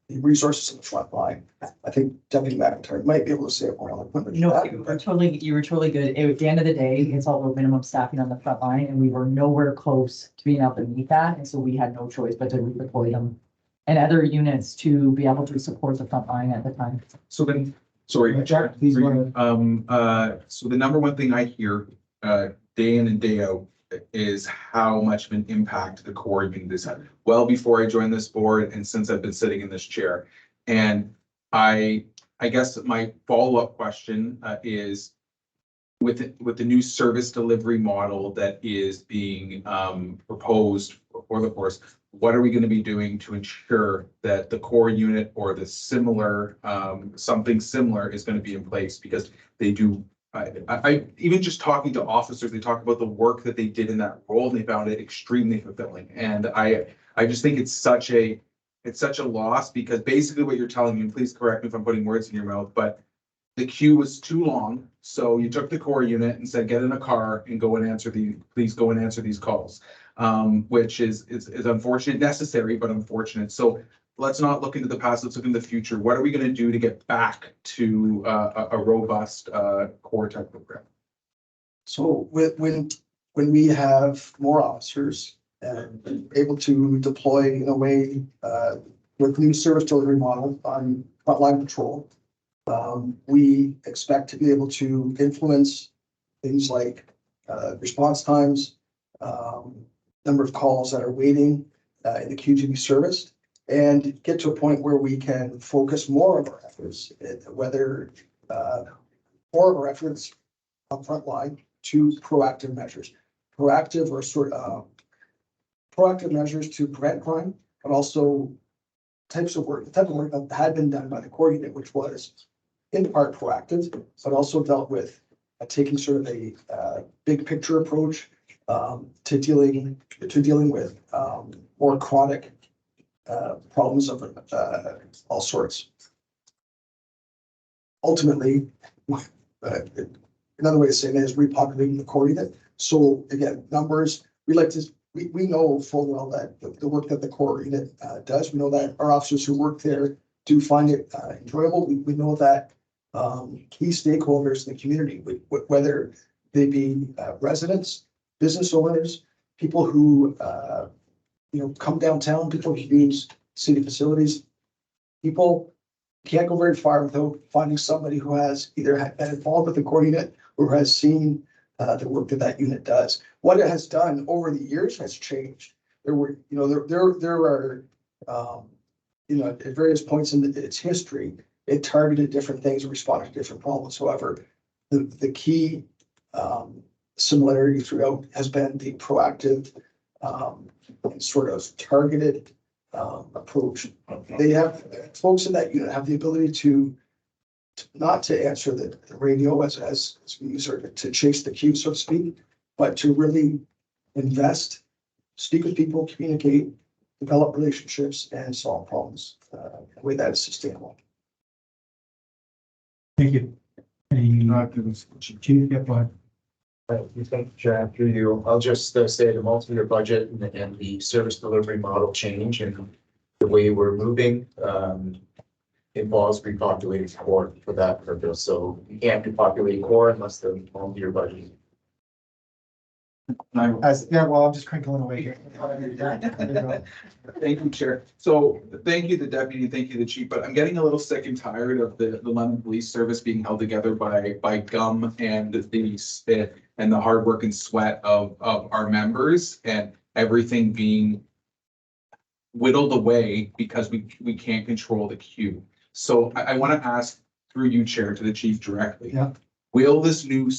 resources in the front line. I think Deputy McIntyre might be able to say it more eloquently. No, you were totally good. At the end of the day, it's all about minimum staffing on the front line, and we were nowhere close to being able to meet that, and so we had no choice but to redeploy them and other units to be able to support the front line at the time. So then, sorry, Jack, please go ahead. so the number one thing I hear day in and day out is how much of an impact the core unit has had. Well before I joined this board and since I've been sitting in this chair. And I guess my follow-up question is with the new service delivery model that is being proposed for the force, what are we going to be doing to ensure that the core unit or the similar, something similar is going to be in place? Because they do, I even just talking to officers, they talk about the work that they did in that role and they found it extremely fulfilling. And I just think it's such a loss because basically what you're telling me, and please correct me if I'm putting words in your mouth, but the queue was too long. So you took the core unit and said, get in a car and go and answer please go and answer these calls. Which is unfortunate, necessary, but unfortunate. So let's not look into the past, let's look into the future. What are we going to do to get back to a robust core type program? So when we have more officers and able to deploy in a way with new service delivery model on frontline patrol, we expect to be able to influence things like response times, number of calls that are waiting in the queue to be serviced, and get to a point where we can focus more of our efforts, whether more of our efforts on front line to proactive measures, proactive measures to prevent crime, but also the type of work that had been done by the core unit, which was in part proactive, but also dealt with taking sort of a big picture approach to dealing with more chronic problems of all sorts. Ultimately, another way to say that is repopulating the core unit So again, numbers, we know full well that the work that the core unit does, we know that our officers who work there do find it enjoyable. We know that key stakeholders in the community, whether they be residents, business owners, people who come downtown, people who use city facilities, people can't go very far without finding somebody who has either been involved with the core unit or has seen the work that unit does. What it has done over the years has changed. There were, there are, at various points in its history, it targeted different things and responded to different problems. However, the key similarity throughout has been the proactive and sort of targeted approach. They have folks in that unit have the ability to not to answer the radio as we use it to chase the queue, so to speak, but to really invest, speak with people, communicate, develop relationships, and solve problems in a way that is sustainable. Thank you. Any Chief, yeah, go ahead. Thank you, Chair, through you. I'll just say the multi-year budget and the service delivery model change and the way we're moving involves repopulating core for that purpose. So you can't repopulate core unless the multi-year budget. Well, I'm just crinkling away here. Thank you, Chair. So thank you, the deputy, thank you, the chief, but I'm getting a little sick and tired of the London Police Service being held together by gum and the spit and the hard work and sweat of our members and everything being whittled away because we can't control the queue. So I want to ask through you, Chair, to the chief directly. Yeah. Will this new,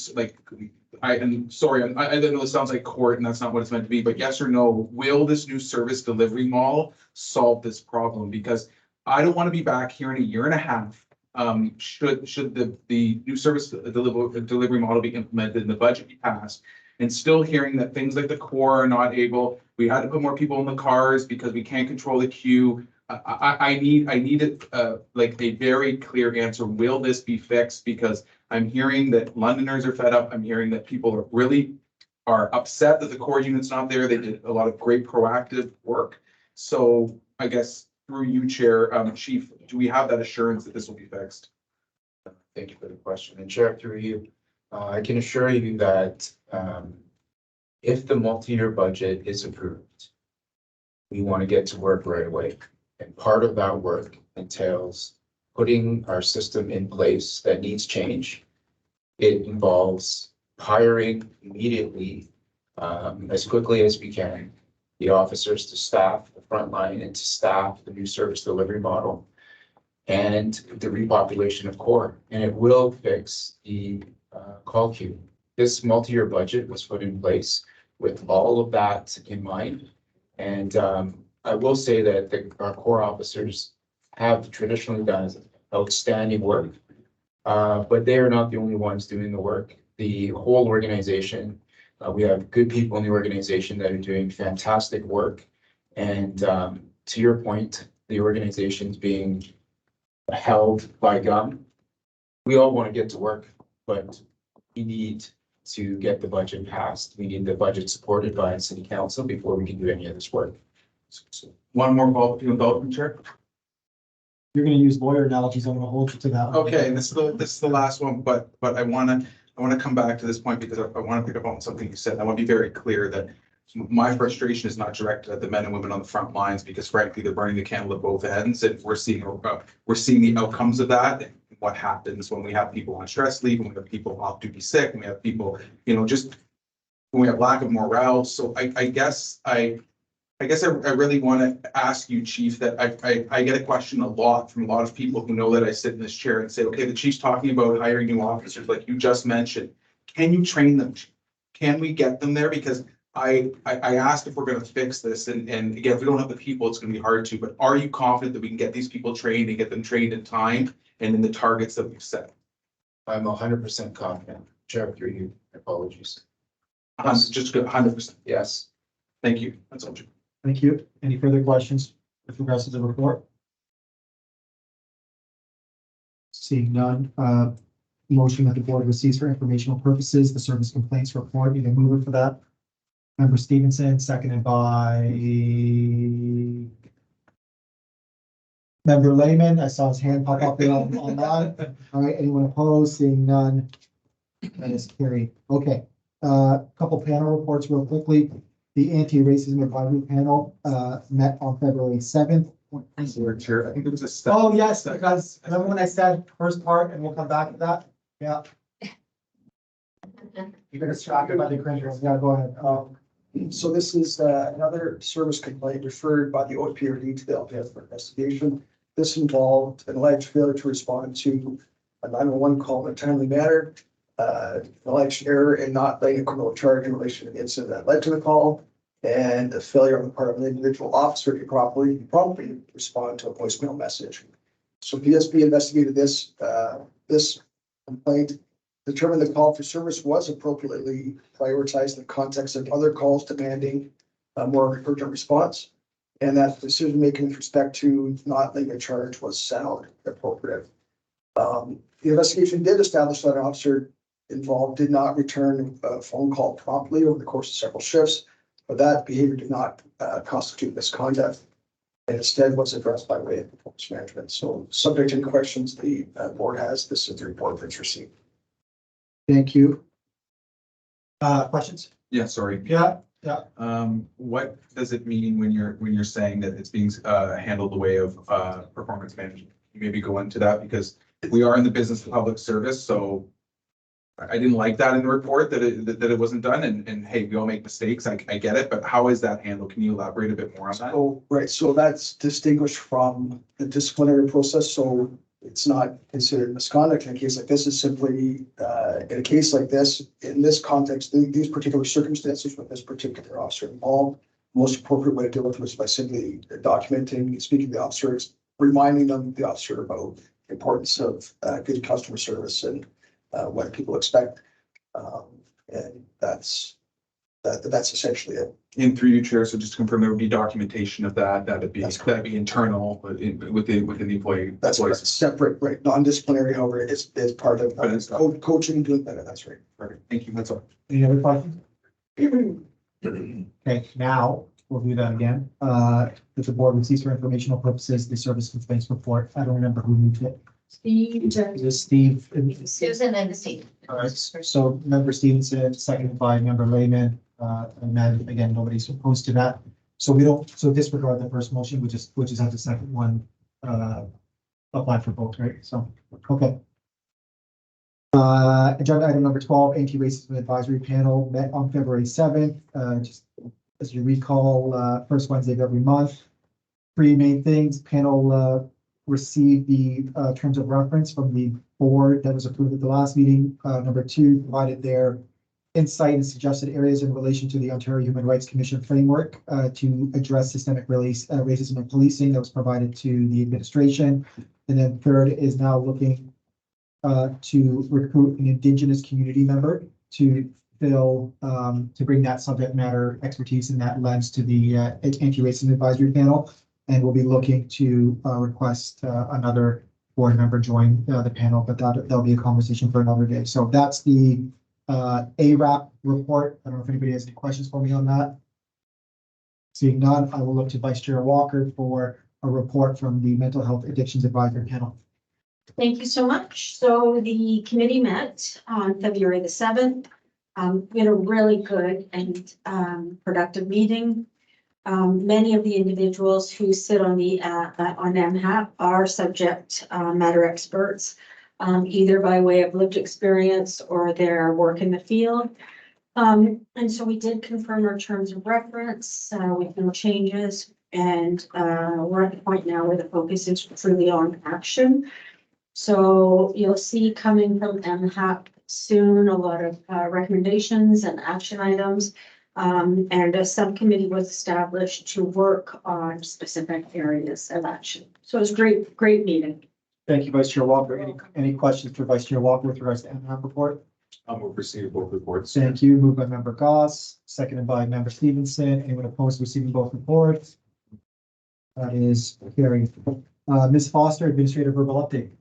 I'm sorry, I know it sounds like court and that's not what it's meant to be, but yes or no, will this new service delivery model solve this problem? Because I don't want to be back here in a year and a half. Should the new service delivery model be implemented and the budget be passed, and still hearing that things like the core are not able, we had to put more people in the cars because we can't control the queue. I need it like a very clear answer. Will this be fixed? Because I'm hearing that Londoners are fed up. I'm hearing that people are really upset that the core unit's not there. They did a lot of great proactive work. So I guess through you, Chair, Chief, do we have that assurance that this will be fixed? Thank you for the question. And Chair, through you, I can assure you that if the multi-year budget is approved, we want to get to work right away. And part of that work entails putting our system in place that needs change. It involves hiring immediately, as quickly as we can, the officers to staff the front line and to staff the new service delivery model and the repopulation of core. And it will fix the call queue. This multi-year budget was put in place with all of that in mind. And I will say that our core officers have traditionally done outstanding work, but they are not the only ones doing the work. The whole organization, we have good people in the organization that are doing fantastic work. And to your point, the organization's being held by gum. We all want to get to work, but we need to get the budget passed. We need the budget supported by City Council before we can do any of this work. So one more follow-up to development, Chair. You're going to use lawyer analogies. I'm going to hold you to that. Okay, and this is the last one, but I want to come back to this point because I want to pick up on something you said. I want to be very clear that my frustration is not directed at the men and women on the front lines because frankly, they're burning the candle at both ends, and we're seeing the outcomes of that. And what happens when we have people on stress leave, when we have people off duty sick, when we have people, just when we have lack of morale. So I guess I really want to ask you, Chief, that I get a question a lot from a lot of people who know that I sit in this chair and say, okay, the chief's talking about hiring new officers like you just mentioned. Can you train them? Can we get them there? Because I asked if we're going to fix this. And again, if we don't have the people, it's going to be hard to. But are you confident that we can get these people trained and get them trained in time and in the targets that we've set? I'm 100% confident. Chair, through you, apologies. Just 100%. Yes. Thank you. That's all. Thank you. Any further questions with regards to the report? Seeing none, motion that the board receives for informational purposes, the service complaints report. Need a mover for that? Member Stevenson, seconded by Member Lehman. I saw his hand pop up there online. All right, anyone opposed? Seeing none. That is carried. Okay, couple panel reports real quickly. The anti-racism advisory panel, met on February 7th. Chair, I think it was a. Oh, yes, because remember when I said first part and we'll come back to that? Yeah. You got distracted by the cringers. Yeah, go ahead. So this is another service complaint referred by the OPRD to the LPS for investigation. This involved an alleged failure to respond to a 911 call in a timely manner, alleged error in not laying a criminal charge in relation to the incident that led to the call, and a failure on the part of an individual officer to promptly respond to a voicemail message. So PSB investigated this complaint, determined the call for service was appropriately prioritized in the context of other calls demanding a more urgent response, and that the decision-making with respect to not laying a charge was sound, appropriate. The investigation did establish that an officer involved did not return a phone call promptly over the course of several shifts, but that behavior did not constitute misconduct, and instead was addressed by way of performance management. So subject to any questions the board has, this is the report that's received. Thank you. Questions? Yeah, sorry. Yeah. What does it mean when you're saying that it's being handled the way of performance management? Can you maybe go into that, because we are in the business of public service, so I didn't like that in the report that it wasn't done, and hey, we all make mistakes. I get it, but how is that handled? Can you elaborate a bit more on that? So, right, so that's distinguished from the disciplinary process, so it's not considered misconduct in a case like this. Is simply in a case like this, in this context, these particular circumstances with this particular officer involved, the most appropriate way to deal with it was by simply documenting, speaking to the officers, reminding the officer about the importance of good customer service and what people expect, and that's essentially it. In through you, Chair, so just to confirm, there would be documentation of that. That'd be internal within the employee. That's what it's separate, right? Non-disciplinary, however, it's part of coaching, doing better. That's right. Perfect. Thank you. That's all. Any other questions? Okay, now we'll do that again. If the board receives for informational purposes, the service complaints report. I don't remember who moved it. Steve, Is it Steve? Susan and Steve. All right, so member Stevenson, seconded by member Lehman, and then again, nobody's opposed to that. So we don't, so disregard the first motion, which is have the second one, apply for both, right? So, okay. Agenda item number 12, anti-racism advisory panel met on February 7th. Just as you recall, first Wednesday of every month. Three main things. Panel received the terms of reference from the board that was approved at the last meeting. Number two, provided their insight and suggested areas in relation to the Ontario Human Rights Commission framework to address systemic racism in policing that was provided to the administration. And then third is now looking to recruit an Indigenous community member to fill, to bring that subject matter expertise and that lens to the anti-racism advisory panel. And we'll be looking to request another board member join the panel, but that'll be a conversation for another day. So that's the ARAP report. I don't know if anybody has any questions for me on that. Seeing none, I will look to Vice Chair Walker for a report from the Mental Health Addictions Advisory Panel. thank you so much. So the committee met on February the 7th. We had a really good and productive meeting. Many of the individuals who sit on the on MHAP are subject matter experts, either by way of lived experience or their work in the field. And so we did confirm our terms of reference with no changes, and we're at the point now where the focus is truly on action. So you'll see coming from MHAP soon a lot of recommendations and action items. And a subcommittee was established to work on specific areas of action. So it was great meeting. Thank you, Vice Chair Walker. Any questions for Vice Chair Walker with regards to MHAP report? We'll receive both reports. Thank you. Moved by member Goss, seconded by member Stevenson. Anyone opposed to receiving both reports? That is carried. Ms. Foster, administrative verbal update.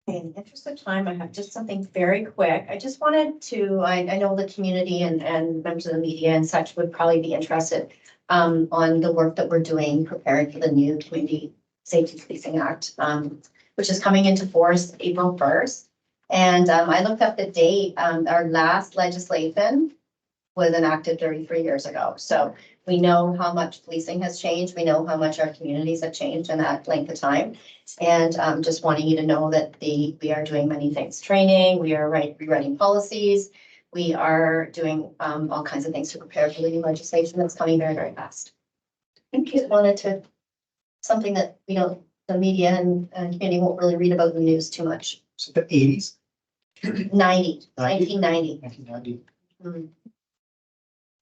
In the interest of time, I have just something very quick. I just wanted to, I know the community and members of the media and such would probably be interested on the work that we're doing preparing for the new Community Safety Policing Act, which is coming into force April 1st. And I looked up the date, our last legislation was enacted 33 years ago. So we know how much policing has changed. We know how much our communities have changed in that length of time. And just wanting you to know that we are doing many things, training, we are rewriting policies. We are doing all kinds of things to prepare for the new legislation that's coming very, very fast. I just wanted to, something that, you know, the media and community won't really read about in the news too much. So the eighties? 1990. 1990. Mm. Here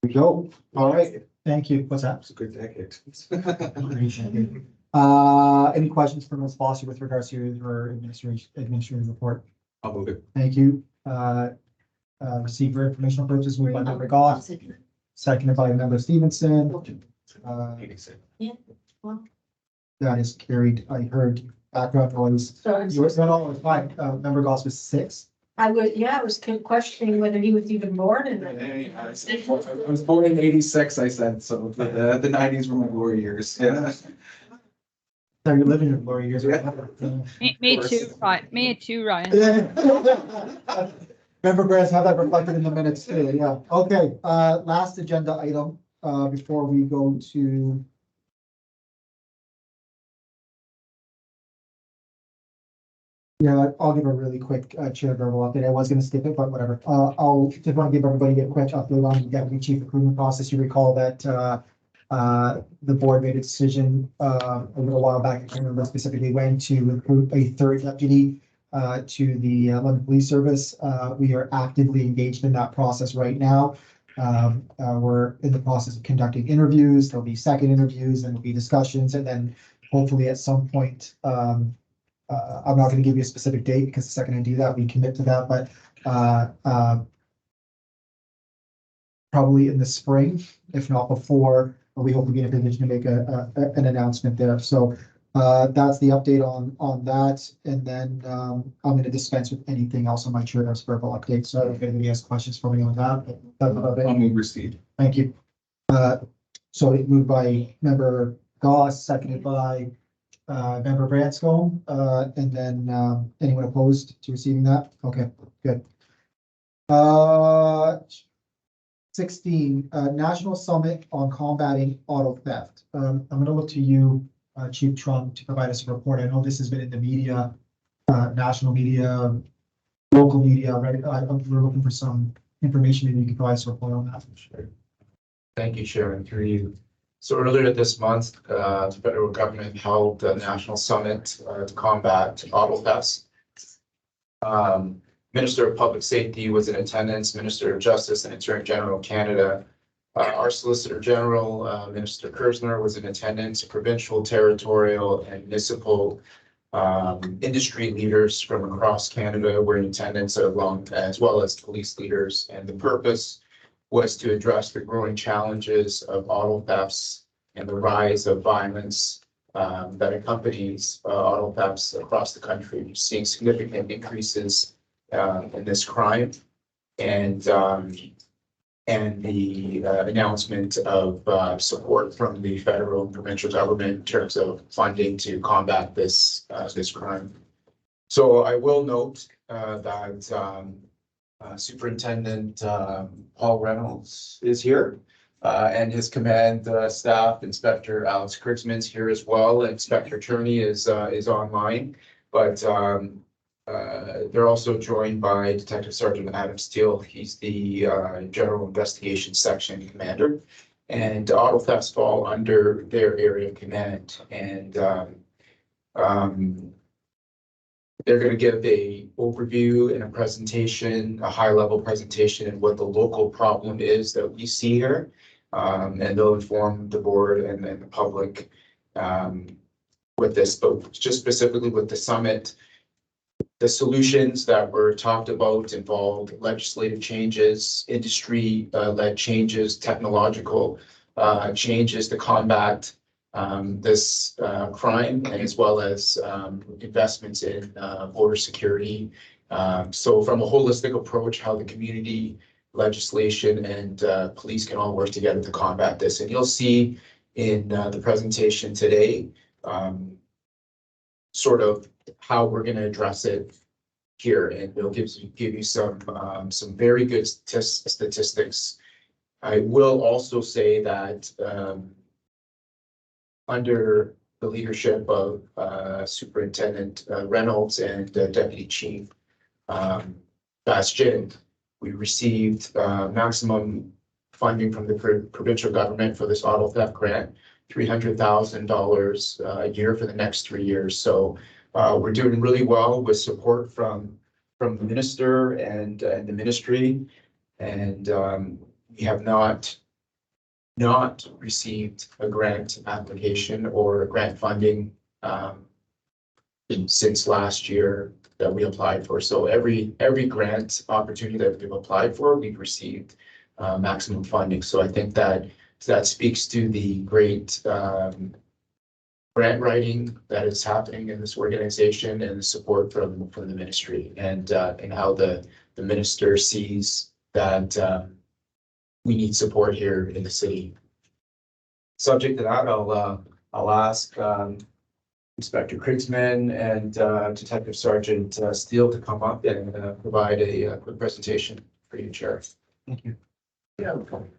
we go. All right. Thank you. What's that? It's a good decade. Any questions for Ms. Foster with regards to her administrative report? I'll move it. Thank you. Receive for informational purposes, moved by member Goff, seconded by member Stevenson. That is carried. I heard background noise. So Yours, not all, it's fine. Member Goss was 6. I was questioning whether he was even born in the. I was born in 86, I said, so the 90s were my glory years. Yeah. So you're living in glory years. Right? Me too, Ryan. Me too, Ryan. Member Grants, have that reflected in the minutes too, yeah. Okay, last agenda item, before we go to. Yeah, I'll give a really quick, chair verbal update. I was gonna skip it, but whatever. I'll just want to give everybody a quick update on the deputy chief recruitment process. You recall that, the board made a decision, a little while back, I can't remember specifically when, to recruit a third deputy to the London Police Service. We are actively engaged in that process right now. We're in the process of conducting interviews. There'll be second interviews and there'll be discussions, and then hopefully at some point, I'm not going to give you a specific date because the second I do that, we commit to that, but probably in the spring, if not before, we hope to be in a position to make an announcement there. So that's the update on that. And then I'm going to dispense with anything else on my chair's verbal update. So if anybody has questions for me on that, that's about it. I'll move receipt. Thank you. So it moved by member Goss, seconded by member Branscombe, and then anyone opposed to receiving that? Okay, good. 16, National Summit on Combating Auto Theft. I'm going to look to you, Chief Trump, to provide us a report. I know this has been in the media, national media, local media, right? We're looking for some information. Maybe you can provide us a report on that. Sure. Thank you, Sharon, through you. So earlier this month, the federal government held the national summit to combat auto thefts. Minister of Public Safety was in attendance, Minister of Justice and Attorney General of Canada. Our Solicitor General, Minister Kersner, was in attendance. Provincial, territorial, and municipal industry leaders from across Canada were in attendance, along as well as police leaders. And the purpose was to address the growing challenges of auto thefts and the rise of violence that accompanies auto thefts across the country. We're seeing significant increases in this crime, and the announcement of support from the federal and provincial government in terms of funding to combat this crime. So I will note that Superintendent Paul Reynolds is here, and his command staff, Inspector Alex Krigsman's here as well. Inspector Turney is online, but they're also joined by Detective Sergeant Adam Steele. He's the General Investigation Section Commander, and auto thefts fall under their area of command. And they're going to give a overview and a presentation, a high-level presentation, and what the local problem is that we see here, and they'll inform the board and the public with this. But just specifically with the summit, the solutions that were talked about involved legislative changes, industry-led changes, technological changes to combat this crime, as well as investments in border security. So from a holistic approach, how the community, legislation, and police can all work together to combat this. And you'll see in the presentation today, sort of how we're going to address it here, and we'll give you some very good statistics. I will also say that under the leadership of Superintendent Reynolds and Deputy Chief Bastian, we received maximum funding from the provincial government for this auto theft grant, $300,000 a year for the next 3 years. So we're doing really well with support from the minister and the ministry, and we have not received a grant application or grant funding since last year that we applied for. So every grant opportunity that we've applied for, we've received maximum funding. So I think that speaks to the great grant writing that is happening in this organization, and the support from the ministry, and how the minister sees that we need support here in the city. Subject to that, I'll ask Inspector Krigsman and Detective Sergeant Steele to come up and provide a quick presentation for you, Sheriff. Thank you. Yeah. You're welcome.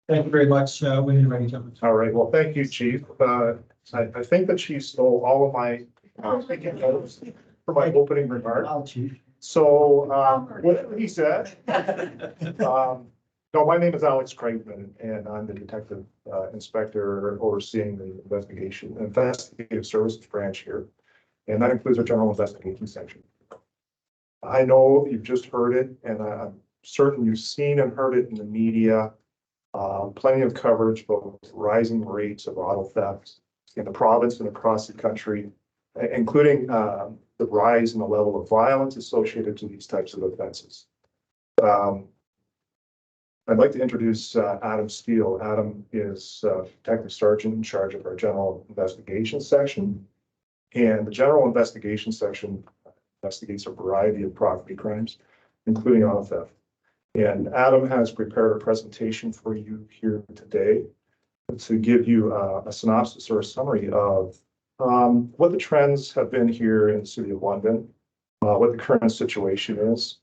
Thank you very much. When you're ready, gentlemen. All right, well, thank you, Chief. I think the chief stole all of my speaking notes for my opening remark. I'll chief. So, what he said, no, my name is Alex Craigman, and I'm the detective inspector overseeing the investigative services branch here. And that includes our general investigation section. I know you've just heard it, and I'm certain you've seen and heard it in the media. Plenty of coverage about rising rates of auto theft in the province and across the country, including the rise in the level of violence associated to these types of offenses. I'd like to introduce Adam Steele. Adam is Detective Sergeant in charge of our General Investigation Section. And the General Investigation Section investigates a variety of property crimes, including auto theft. And Adam has prepared a presentation for you here today to give you a synopsis or a summary of what the trends have been here in the City of London, what the current situation is,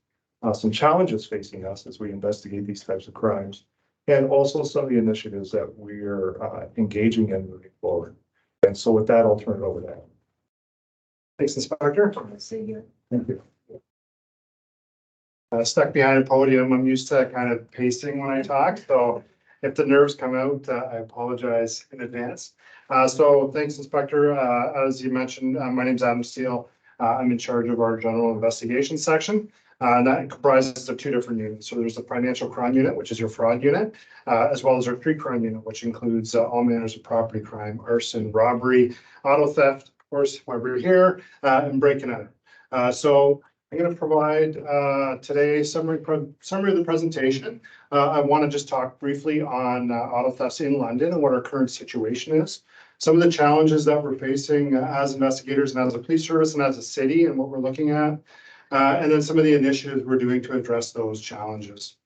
some challenges facing us as we investigate these types of crimes, and also some of the initiatives that we're engaging in moving forward. And so with that, I'll turn it over to Adam. Thanks, Inspector. Thank you. Stuck behind a podium, I'm used to kind of pacing when I talk, so if the nerves come out, I apologize in advance. So thanks, Inspector. As you mentioned, my name's Adam Steele. I'm in charge of our General Investigation Section. And that comprises of two different units. So there's the Financial Crime Unit, which is your fraud unit, as well as our Street Crime Unit, which includes all manners of property crime, arson, robbery, auto theft, of course, why we're here, and breaking out. So I'm going to provide today summary of the presentation. I want to just talk briefly on auto thefts in London and what our current situation is. Some of the challenges that we're facing as investigators and as a police service and as a city and what we're looking at. And then some of the initiatives we're doing to address those challenges.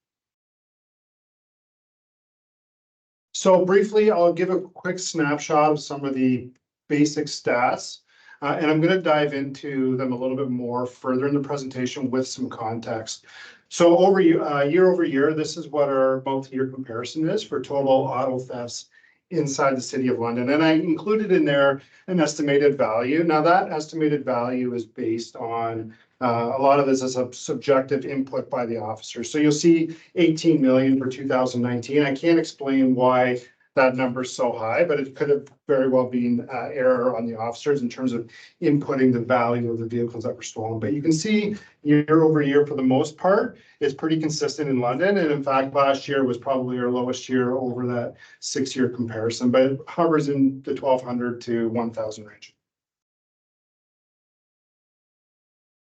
So briefly, I'll give a quick snapshot of some of the basic stats. And I'm going to dive into them a little bit more further in the presentation with some context. So year over year, this is what our multi-year comparison is for total auto thefts inside the City of London. And I included in there an estimated value. Now that estimated value is based on a lot of this is a subjective input by the officer. So you'll see 18 million for 2019. I can't explain why that number's so high, but it could have very well been error on the officers in terms of inputting the value of the vehicles that were stolen. But you can see year over year, for the most part, it's pretty consistent in London. And in fact, last year was probably our lowest year over that 6-year comparison, but it hovers in the 1,200 to 1,000 range.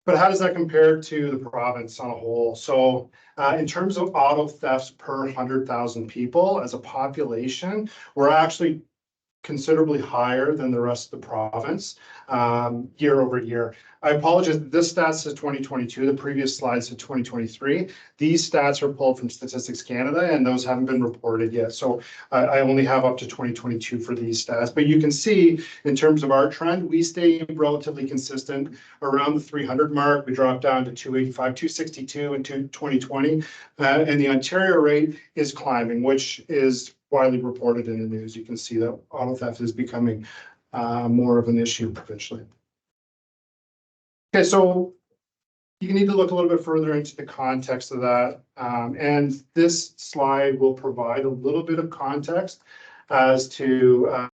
But how does that compare to the province on a whole? So in terms of auto thefts per 100,000 people as a population, we're actually considerably higher than the rest of the province year over year. I apologize, this stat says 2022, the previous slide said 2023. These stats are pulled from Statistics Canada and those haven't been reported yet. So I only have up to 2022 for these stats, but you can see in terms of our trend, we stay relatively consistent around the 300 mark. We dropped down to 285, 262 in 2020, and the Ontario rate is climbing, which is widely reported in the news. You can see that auto theft is becoming more of an issue provincially. Okay, so you need to look a little bit further into the context of that. And this slide will provide a little bit of context as to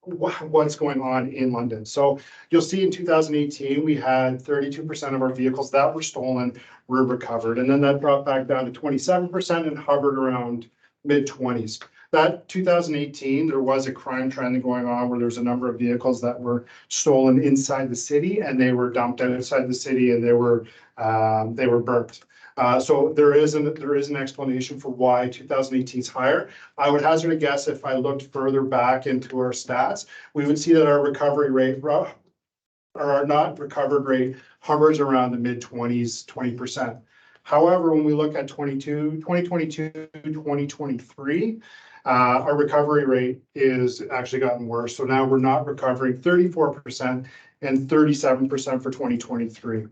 what's going on in London. So you'll see in 2018, we had 32% of our vehicles that were stolen were recovered. And then that dropped back down to 27% and hovered around mid-20s. That 2018, there was a crime trend going on where there's a number of vehicles that were stolen inside the city and they were dumped outside the city and they were burnt. So there is an explanation for why 2018 is higher. I would hazard a guess if I looked further back into our stats, we would see that our recovery rate, or our not recovered rate, hovers around the mid-20s, 20%. However, when we look at 2022, 2023, our recovery rate is actually gotten worse. So now we're not recovering 34% and 37% for 2023.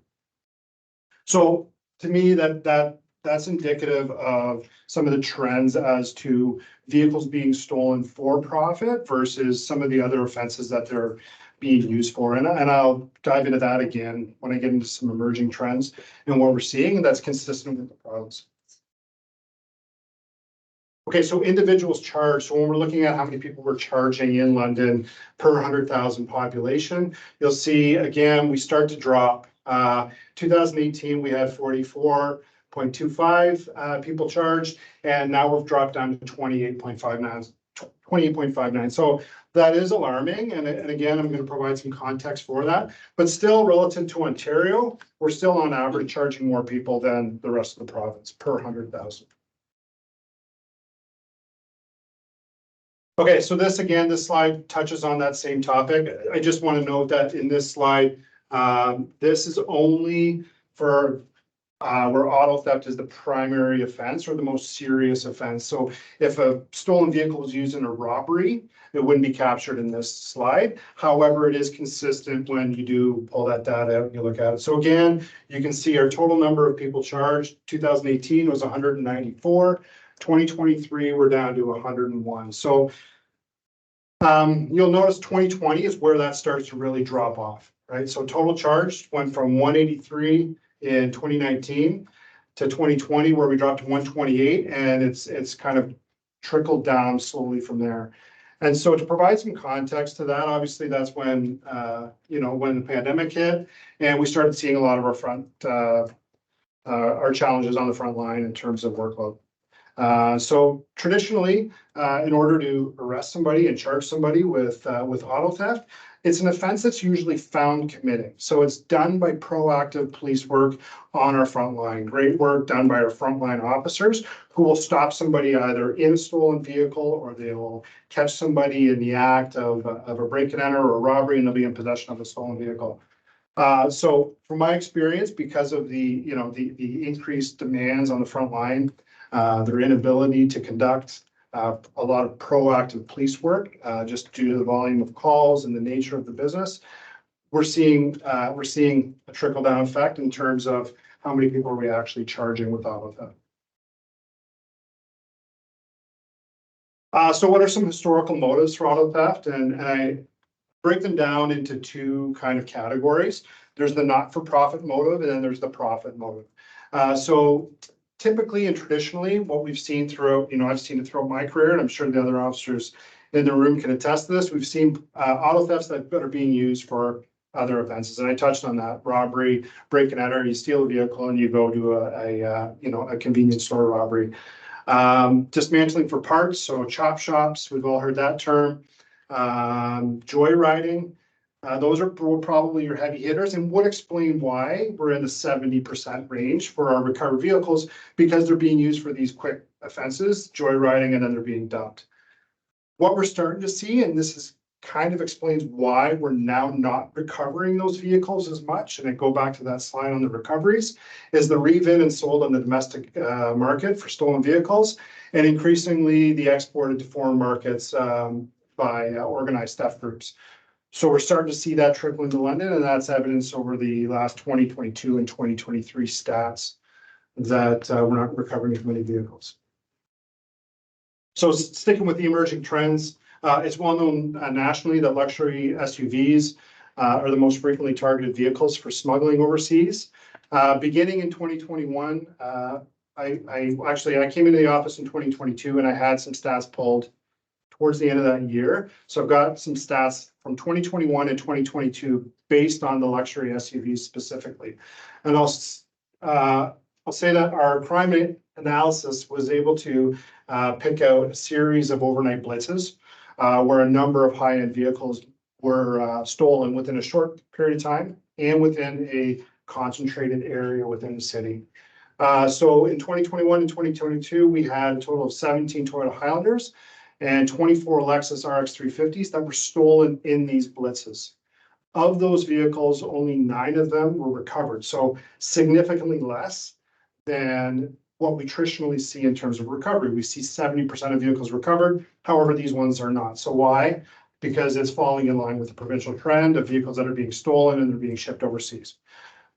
So to me, that's indicative of some of the trends as to vehicles being stolen for profit versus some of the other offenses that they're being used for. And I'll dive into that again when I get into some emerging trends and what we're seeing, and that's consistent with the province. Okay, so individuals charged. So when we're looking at how many people we're charging in London per 100,000 population, you'll see, again, we start to drop. 2018, we had 44.25 people charged, and now we've dropped down to 28.59. So that is alarming. And again, I'm going to provide some context for that. But still, relative to Ontario, we're still on average charging more people than the rest of the province per 100,000. Okay, so this slide touches on that same topic. I just want to note that in this slide, this is only for where auto theft is the primary offense or the most serious offense. So if a stolen vehicle was used in a robbery, it wouldn't be captured in this slide. However, it is consistent when you do pull that data out and you look at it. So again, you can see our total number of people charged. 2018 was 194. 2023, we're down to 101. So you'll notice 2020 is where that starts to really drop off, right? So total charged went from 183 in 2019 to 2020, where we dropped to 128, and it's kind of trickled down slowly from there. And so to provide some context to that, obviously that's when when the pandemic hit, and we started seeing a lot of our challenges on the front line in terms of workload. So traditionally, in order to arrest somebody and charge somebody with auto theft, it's an offense that's usually found committing. So it's done by proactive police work on our front line. Great work done by our frontline officers who will stop somebody either in a stolen vehicle, or they will catch somebody in the act of a break and enter or a robbery, and they'll be in possession of a stolen vehicle. So from my experience, because of the increased demands on the front line, their inability to conduct a lot of proactive police work, just due to the volume of calls and the nature of the business, we're seeing a trickle down effect in terms of how many people are we actually charging with auto theft. So what are some historical motives for auto theft? And I break them down into two kind of categories. There's the not-for-profit motive, and then there's the profit motive. So typically and traditionally, what we've seen throughout, I've seen it throughout my career, and I'm sure the other officers in the room can attest to this. We've seen auto thefts that are being used for other offenses, and I touched on that: robbery, break and enter. You steal a vehicle and you go to a convenience store robbery. Dismantling for parts, so chop shops. We've all heard that term. Joyriding. Those are probably your heavy hitters, and would explain why we're in the 70% range for our recovered vehicles, because they're being used for these quick offenses, joyriding, and then they're being dumped. What we're starting to see, and this is kind of explains why we're now not recovering those vehicles as much, and I go back to that slide on the recoveries, is the re-VIN and sold on the domestic market for stolen vehicles, and increasingly the exported to foreign markets by organized theft groups. So we're starting to see that trickle into London, and that's evidence over the last 2022 and 2023 stats that we're not recovering as many vehicles. So sticking with the emerging trends, it's well known nationally that luxury SUVs are the most frequently targeted vehicles for smuggling overseas. Beginning in 2021, I came into the office in 2022, and I had some stats pulled towards the end of that year. So I've got some stats from 2021 and 2022 based on the luxury SUVs specifically. And I'll say that our crime analysis was able to pick out a series of overnight blitzes where a number of high-end vehicles were stolen within a short period of time and within a concentrated area within the city. So in 2021 and 2022, we had a total of 17 Toyota Highlanders and 24 Lexus RX 350s that were stolen in these blitzes. Of those vehicles, only 9 of them were recovered, so significantly less than what we traditionally see in terms of recovery. We see 70% of vehicles recovered, however, these ones are not. So why? Because it's falling in line with the provincial trend of vehicles that are being stolen and they're being shipped overseas.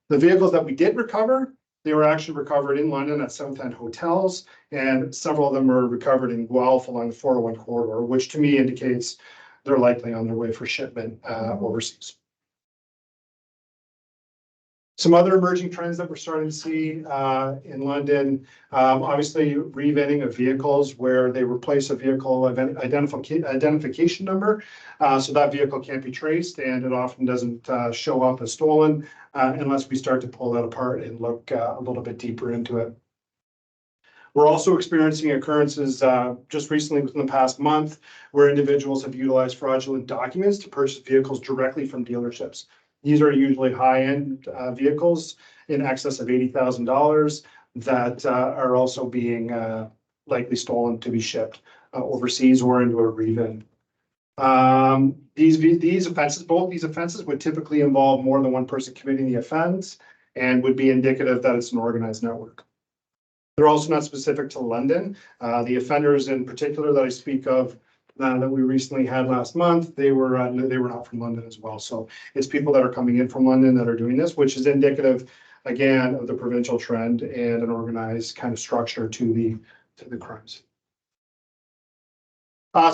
The vehicles that we did recover, they were actually recovered in London at South End hotels, and several of them were recovered in Guelph along the 401 corridor, which to me indicates they're likely on their way for shipment overseas. Some other emerging trends that we're starting to see in London, obviously re-VINing of vehicles where they replace a vehicle identification number, so that vehicle can't be traced, and it often doesn't show up as stolen unless we start to pull that apart and look a little bit deeper into it. We're also experiencing occurrences just recently within the past month where individuals have utilized fraudulent documents to purchase vehicles directly from dealerships. These are usually high-end vehicles in excess of $80,000 that are also being likely stolen to be shipped overseas or into a re-VIN. These offenses, both these offenses would typically involve more than one person committing the offense and would be indicative that it's an organized network. They're also not specific to London. The offenders in particular that I speak of that we recently had last month, they were not from London as well. So it's people that are coming in from London that are doing this, which is indicative, again, of the provincial trend and an organized kind of structure to the crimes.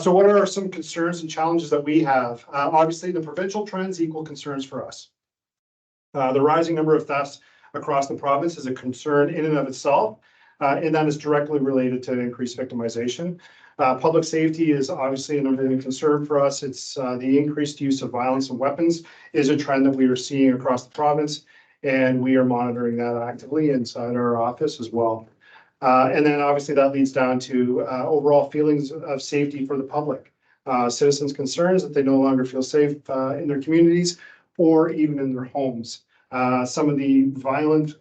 So what are some concerns and challenges that we have? Obviously, the provincial trends equal concerns for us. The rising number of thefts across the province is a concern in and of itself, and that is directly related to increased victimization. Public safety is obviously a number one concern for us. It's the increased use of violence and weapons is a trend that we are seeing across the province, and we are monitoring that actively inside our office as well. And then obviously that leads down to overall feelings of safety for the public. Citizens' concerns that they no longer feel safe in their communities or even in their homes. Some of the violent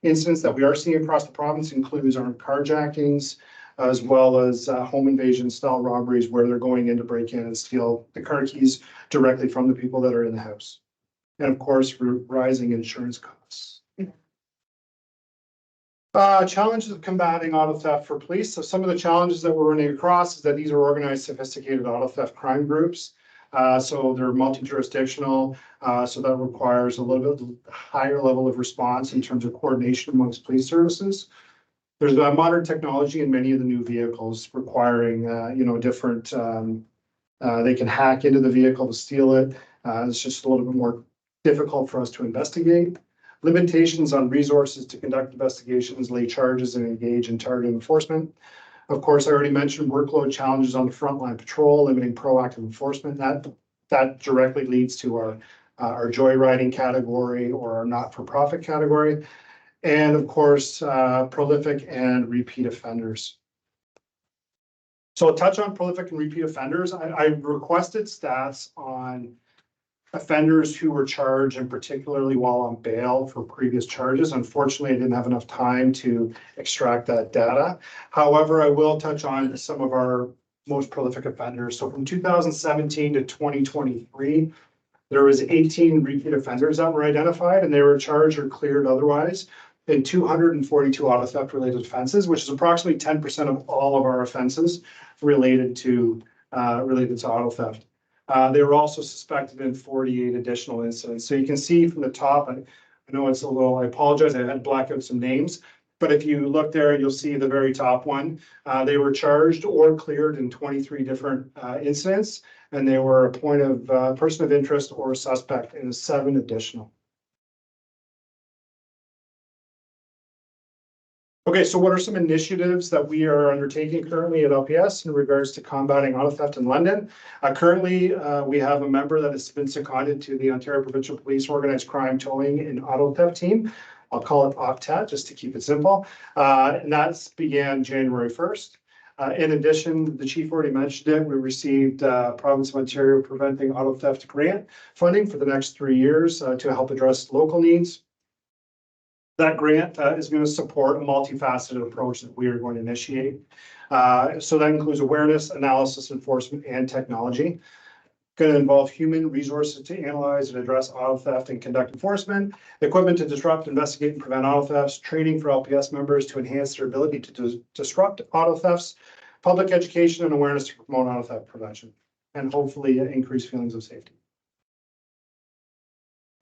incidents that we are seeing across the province includes armed carjackings, as well as home invasion style robberies where they're going in to break in and steal the car keys directly from the people that are in the house. And of course, rising insurance costs. Challenges of combating auto theft for police. So some of the challenges that we're running across is that these are organized, sophisticated auto theft crime groups. So they're multi-jurisdictional, so that requires a little bit higher level of response in terms of coordination amongst police services. There's modern technology in many of the new vehicles requiring, different, they can hack into the vehicle to steal it. It's just a little bit more difficult for us to investigate. limitations on resources to conduct investigations, lay charges, and engage in targeted enforcement. Of course, I already mentioned workload challenges on the frontline patrol, limiting proactive enforcement. That directly leads to our joyriding category or our not-for-profit category. And of course, prolific and repeat offenders. So I'll touch on prolific and repeat offenders. I requested stats on offenders who were charged, and particularly while on bail for previous charges. Unfortunately, I didn't have enough time to extract that data. However, I will touch on some of our most prolific offenders. So from 2017 to 2023, there was 18 repeat offenders that were identified, and they were charged or cleared otherwise in 242 auto theft related offenses, which is approximately 10% of all of our offenses related to auto theft. They were also suspected in 48 additional incidents. So you can see from the top, I know it's a little, I apologize, I had to black out some names, but if you look there, you'll see the very top one. They were charged or cleared in 23 different incidents, and they were a point of person of interest or suspect in 7 additional. Okay, so what are some initiatives that we are undertaking currently at LPS in regards to combating auto theft in London? Currently, we have a member that has been seconded to the Ontario Provincial Police Organized Crime Towing and Auto Theft Team. I'll call it OPTAT just to keep it simple. And that's began January 1st. In addition, the chief already mentioned it, we received Province of Ontario Preventing Auto Theft Grant funding for the next 3 years to help address local needs. That grant is going to support a multifaceted approach that we are going to initiate. So that includes awareness, analysis, enforcement, and technology. Going to involve human resources to analyze and address auto theft and conduct enforcement, equipment to disrupt, investigate, and prevent auto thefts, training for LPS members to enhance their ability to disrupt auto thefts, public education and awareness to promote auto theft prevention, and hopefully increase feelings of safety.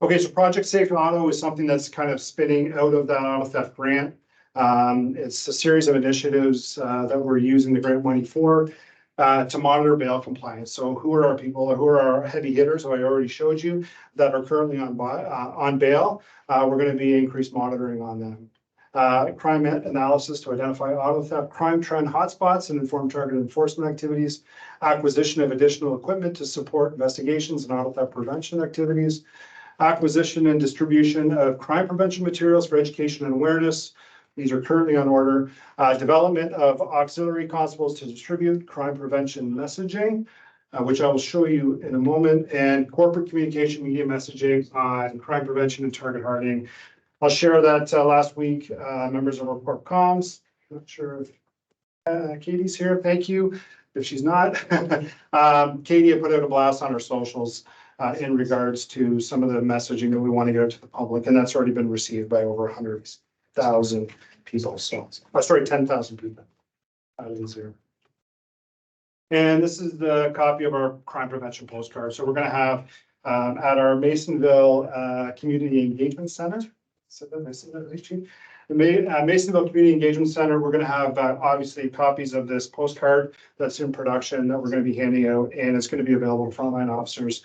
Okay, so Project Safe Auto is something that's kind of spinning out of that auto theft grant. It's a series of initiatives that we're using the grant money for to monitor bail compliance. So who are our people, or who are our heavy hitters, who I already showed you, that are currently on bail? We're going to be increased monitoring on them. Crime analysis to identify auto theft, crime trend hotspots, and inform targeted enforcement activities. Acquisition of additional equipment to support investigations and auto theft prevention activities. Acquisition and distribution of crime prevention materials for education and awareness. These are currently on order. Development of auxiliary constables to distribute crime prevention messaging, which I will show you in a moment, and corporate communication media messaging on crime prevention and target hardening. I'll share that last week, members of our corp comms. Not sure if Katie's here. Thank you. If she's not, Katie had put out a blast on her socials in regards to some of the messaging that we want to get out to the public, and that's already been received by over 100,000 people. So, sorry, 10,000 people out of these here. And this is the copy of our crime prevention postcard. So we're going to have at our Masonville Community Engagement Center. The Masonville Community Engagement Center, we're going to have obviously copies of this postcard that's in production that we're going to be handing out, and it's going to be available to frontline officers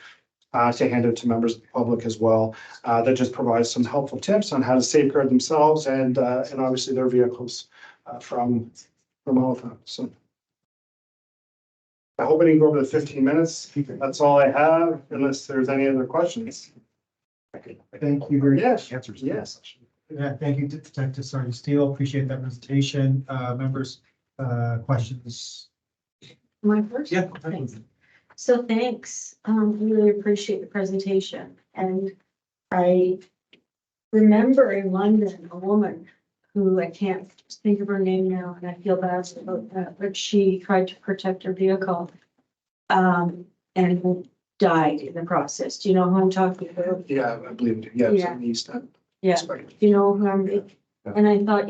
to hand it to members of the public as well. That just provides some helpful tips on how to safeguard themselves and obviously their vehicles from all of that. So I hope I didn't go over the 15 minutes. That's all I have, unless there's any other questions. Thank you very much. Answers. Yes. Yeah, thank you, Detective Sergeant Steele. Appreciate that presentation. Members, questions? My first? Yeah. Thanks. So thanks. Really appreciate the presentation. And I remember in London, a woman who I can't think of her name now, and I feel bad about that, but she tried to protect her vehicle and died in the process. Do you know who I'm talking about? Yeah, I believe it. Yeah, it's in the East End. Yeah. Do you know who I'm? And I thought,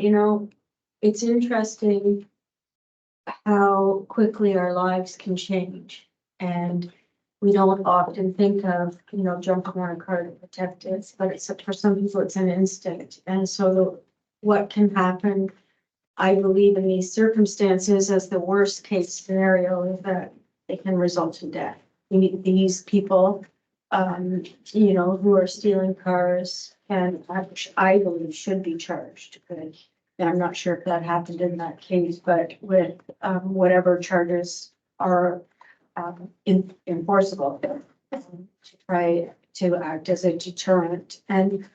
it's interesting how quickly our lives can change. And we don't often think of, jumping on a car to protect it, but for some people, it's an instinct. And so what can happen, I believe, in these circumstances as the worst case scenario is that it can result in death. We need these people, who are stealing cars, and I believe should be charged. And I'm not sure if that happened in that case, but with whatever charges are enforceable to try to act as a deterrent. And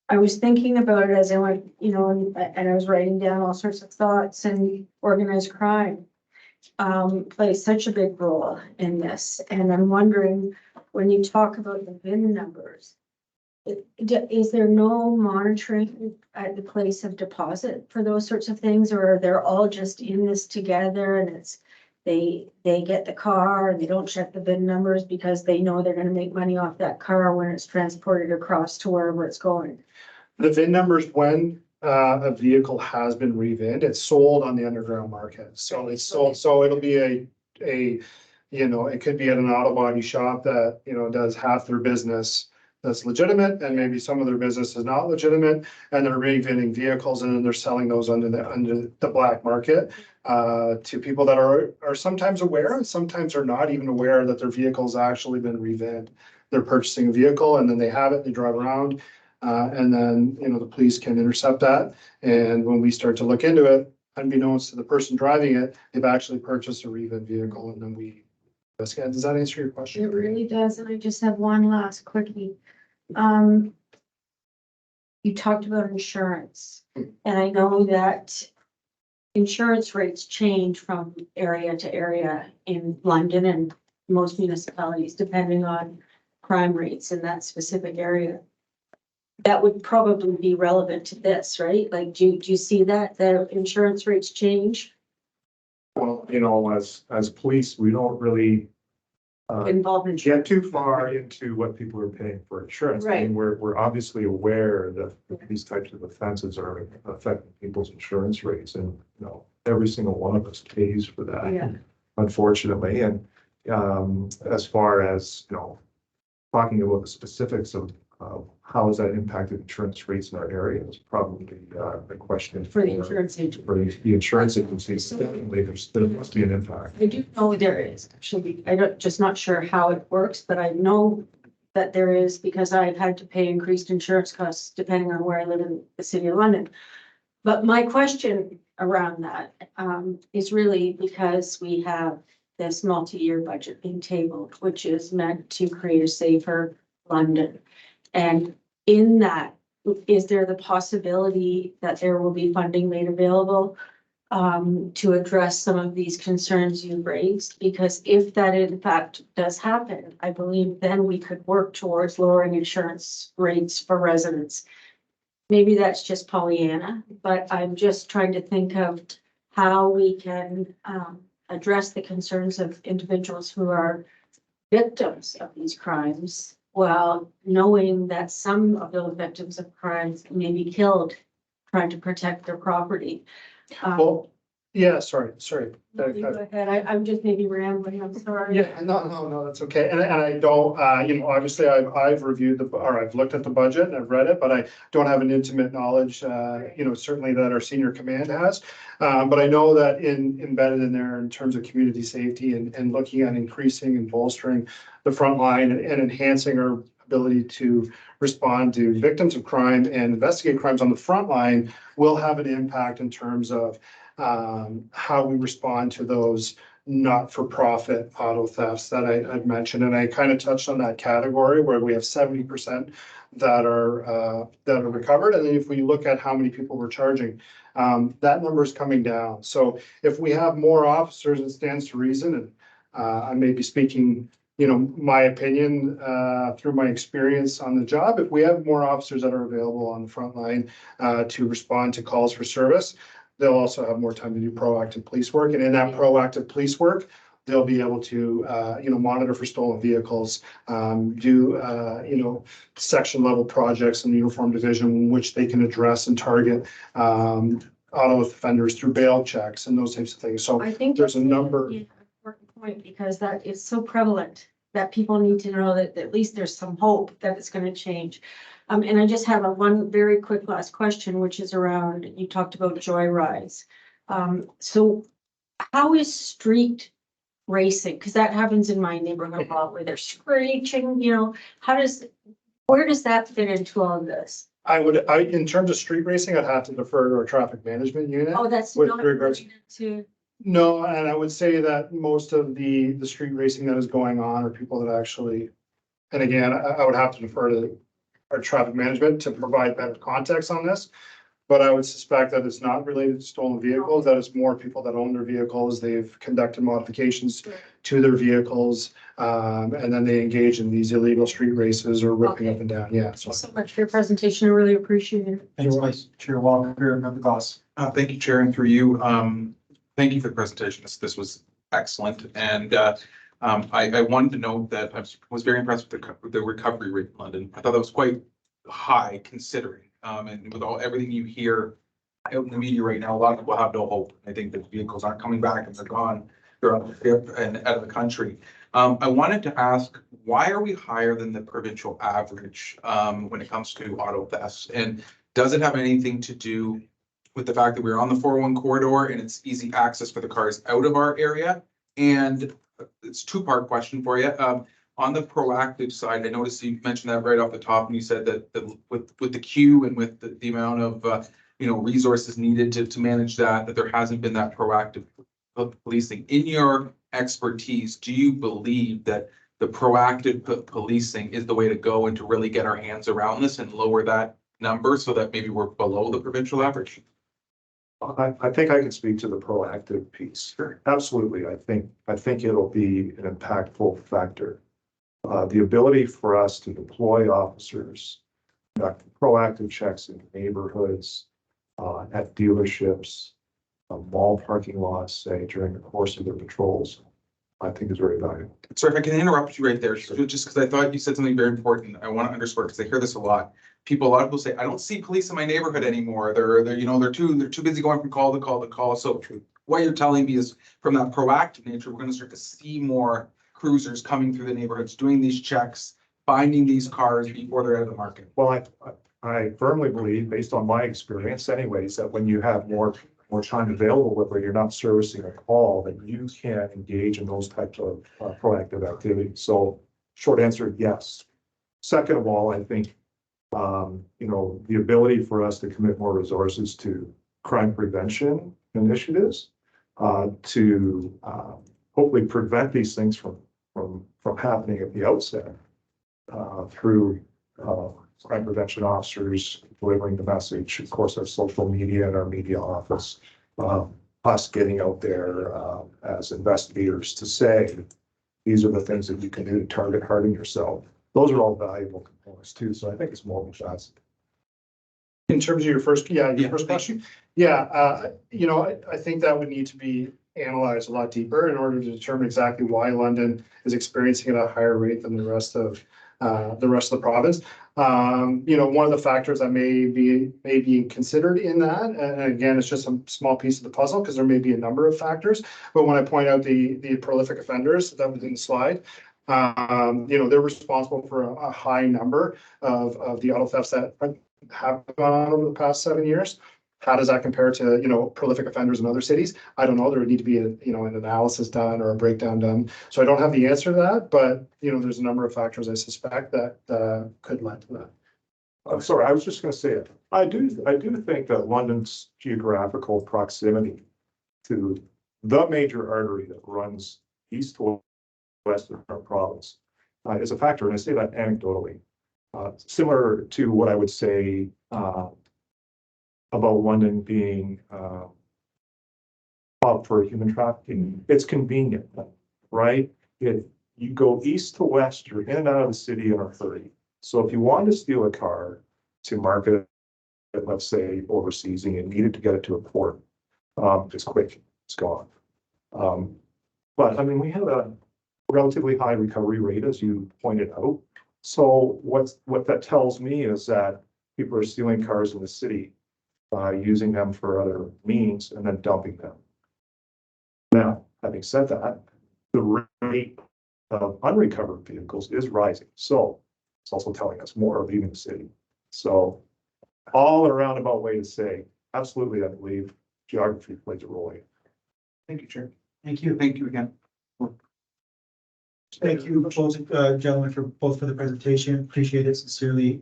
I was thinking about it as I went, you know, and I was writing down all sorts of thoughts, and organized crime plays such a big role in this. And I'm wondering, when you talk about the VIN numbers, is there no monitoring at the place of deposit for those sorts of things, or they're all just in this together and it's they get the car and they don't check the VIN numbers because they know they're going to make money off that car when it's transported across to wherever it's going? The VIN numbers, when a vehicle has been re-VIN'd, it's sold on the underground market. So it's sold, so it'll be a, you know, it could be at an auto body shop that, you know, does half their business that's legitimate, and maybe some of their business is not legitimate, and they're re-VINing vehicles, and then they're selling those under the black market to people that are sometimes aware and sometimes are not even aware that their vehicle's actually been re-VIN'd. They're purchasing a vehicle and then they have it, they drive around, and then, you know, the police can intercept that. And when we start to look into it, unbeknownst to the person driving it, they've actually purchased a re-VIN vehicle, and then we investigate. Does that answer your question? It really does. And I just have one last quickie. You talked about insurance, and I know that insurance rates change from area to area in London and most municipalities, depending on crime rates in that specific area. That would probably be relevant to this, right? Like, do you see that the insurance rates change Well, you know, as police, we don't really involved in get insurance? too far into what people are paying for insurance. I mean, we're obviously aware that these types of offenses are affecting people's insurance rates, and, you know, every single one of us pays for that, Yeah. unfortunately. And as far as, you know, talking about the specifics of how has that impacted insurance rates in our area is probably the question For the insurance agent. for the insurance agencies. Definitely, there must be an impact. I do know there is, actually. I don't, just not sure how it works, but I know that there is, because I've had to pay increased insurance costs depending on where I live in the city of London. But my question around that is really because we have this multi-year budget being tabled, which is meant to create a safer London. And in that, is there the possibility that there will be funding made available to address some of these concerns you raised? Because if that in fact does happen, I believe then we could work towards lowering insurance rates for residents. Maybe that's just Pollyanna, but I'm just trying to think of how we can address the concerns of individuals who are victims of these crimes, while knowing that some of those victims of crimes may be killed trying to protect their property. Well, yeah, sorry. You go ahead. I'm just maybe rambling. I'm sorry. Yeah, no, that's okay. And I don't, you know, obviously I've reviewed I've looked at the budget and I've read it, but I don't have an intimate knowledge, you know, certainly that our senior command has. But I know that embedded in there in terms of community safety and looking at increasing and bolstering the front line and enhancing our ability to respond to victims of crime and investigate crimes on the front line will have an impact in terms of how we respond to those not-for-profit auto thefts that I'd mentioned. And I kind of touched on that category where we have 70% that are recovered. And then if we look at how many people we're charging, that number is coming down. So if we have more officers, it stands to reason, and I may be speaking, you know, my opinion through my experience on the job. If we have more officers that are available on the front line to respond to calls for service, they'll also have more time to do proactive police work. And in that proactive police work, they'll be able to, you know, monitor for stolen vehicles, do, you know, section level projects in the uniform division in which they can address and target auto offenders through bail checks and those types of things. So I think there's a that's number. an important point, because that is so prevalent that people need to know that at least there's some hope that it's going to change. And I just have one very quick last question, which is around, you talked about joyrides. So how is street racing? Because that happens in my neighborhood a lot, where they're screeching, you know, where does that fit into all of this? In terms of street racing, I'd have to defer to our traffic management unit. Oh, that's With not regards- related to, No, and I would say that most of the street racing that is going on are people that actually, and again, I would have to defer to our traffic management to provide better context on this. But I would suspect that it's not related to stolen vehicles, that it's more people that own their vehicles, they've conducted modifications to their vehicles. And then they engage in these illegal street races or ripping up and down, yeah, so. thanks so much for your presentation. I really appreciate it. Thanks, Chair Walker, Member Goss. Thank you, Chair, and through you. Thank you for the presentation. This was excellent. And I wanted to note that I was very impressed with the recovery rate in London. I thought that was quite high considering. And with everything you hear out in the media right now, a lot of people have no hope. I think that vehicles aren't coming back and they're gone. They're on the ship and out of the country. I wanted to ask, why are we higher than the provincial average when it comes to auto thefts? And does it have anything to do with the fact that we're on the 401 corridor and it's easy access for the cars out of our area? And it's a two-part question for you. On the proactive side, I noticed you mentioned that right off the top, and you said that with the queue and with the amount of resources needed to manage that there hasn't been that proactive policing. In your expertise, do you believe that the proactive policing is the way to go and to really get our hands around this and lower that number so that maybe we're below the provincial average? I think I can speak to the proactive piece. Sure. Absolutely. I think it'll be an impactful factor. The ability for us to deploy officers, conduct proactive checks in neighborhoods, at dealerships, mall parking lots, say during the course of their patrols, I think is very valuable. Sorry, if I can interrupt you right there, just because I thought you said something very important. I want to underscore because I hear this a lot. A lot of people say, I don't see police in my neighborhood anymore. They're too busy going from call to call to call. So what you're telling me is from that proactive nature, we're going to start to see more cruisers coming through the neighborhoods, doing these checks, finding these cars before they're out of the market. Well, I firmly believe, based on my experience anyways, that when you have more time available, where you're not servicing a call, that you can engage in those types of proactive activities. So short answer, yes. Second of all, I think, the ability for us to commit more resources to crime prevention initiatives, to hopefully prevent these things from happening at the outset, through crime prevention officers delivering the message, of course, our social media and our media office, us getting out there as investigators to say, these are the things that you can do to target harming yourself. Those are all valuable components too. So I think it's multifaceted. In terms of your first question, I think that would need to be analyzed a lot deeper in order to determine exactly why London is experiencing at a higher rate than the rest of the province. One of the factors that may be considered in that, and again, it's just a small piece of the puzzle because there may be a number of factors. But when I point out the prolific offenders that was in the slide, they're responsible for a high number of the auto thefts that have gone on over the past 7 years. How does that compare to, prolific offenders in other cities? I don't know. There would need to be an analysis done or a breakdown done. So I don't have the answer to that, but, there's a number of factors I suspect that could lead to that. I'm sorry, I was just going to say it. I do think that London's geographical proximity to the major artery that runs east to west of our province is a factor. And I say that anecdotally, similar to what I would say about London being hub for human trafficking. It's convenient, right? You go east to west, you're in and out of the city in a hurry. So if you wanted to steal a car to market it, let's say overseas, and you needed to get it to a port, it's quick, it's gone. But I mean, we have a relatively high recovery rate, as you pointed out. So what that tells me is that people are stealing cars in the city, using them for other means and then dumping them. Now, having said that, the rate of unrecovered vehicles is rising. So it's also telling us more of leaving the city. So all a roundabout way to say, absolutely, I believe geography plays a role. Thank you, Chair. Thank you. Thank you again. Thank you, both gentlemen, for the presentation. Appreciate it sincerely,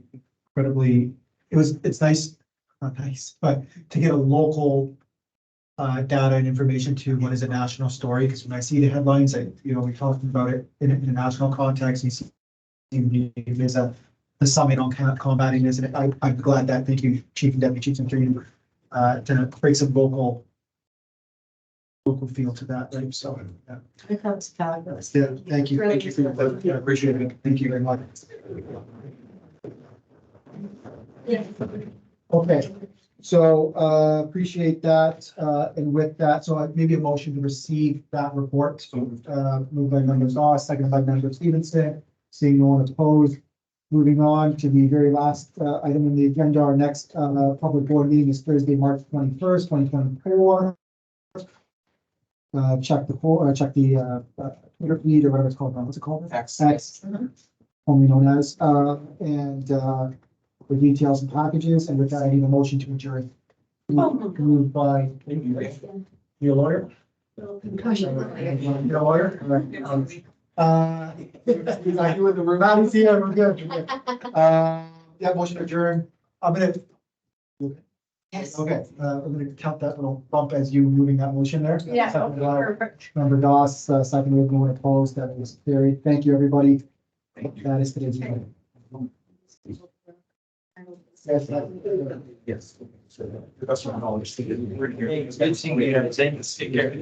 incredibly it's nice, not nice, but to get a local data and information to what is a national story, because when I see the headlines, we talked about it in a national context, you see there's the summit on combating this, and I'm glad that, thank you, Chief and Deputy Chiefs, and for you, to bring some local feel to that, right, so, yeah. I thought it was fabulous. Yeah, thank you. Really Thank you for your, yeah, appreciate it. Thank you very much. Okay, so, appreciate that, and with that, so maybe a motion to receive that report. Moved by member Goss, seconded by member Stevenson, seeing no one opposed. Moving on to the very last, item in the agenda, our next, public board meeting is Thursday, March 21st, 2024. Check the Twitter feed or whatever it's called now. What's it called? X. Formerly known as, and the details and packages. And with that, I need a motion to adjourn. Moved by, you a lawyer? You're a lawyer? All right. He's like, you in the room. Maddie's here, we're good. Yeah, motion to adjourn. I'm gonna. Yes. Okay, I'm gonna count that little bump as you moving that motion there. Yeah, Second by perfect. Member Doss, second with no one opposed, that is carried. Thank you, everybody. Thank you. That is today's meeting. Yes. That's my knowledge. Good seeing you. Take care.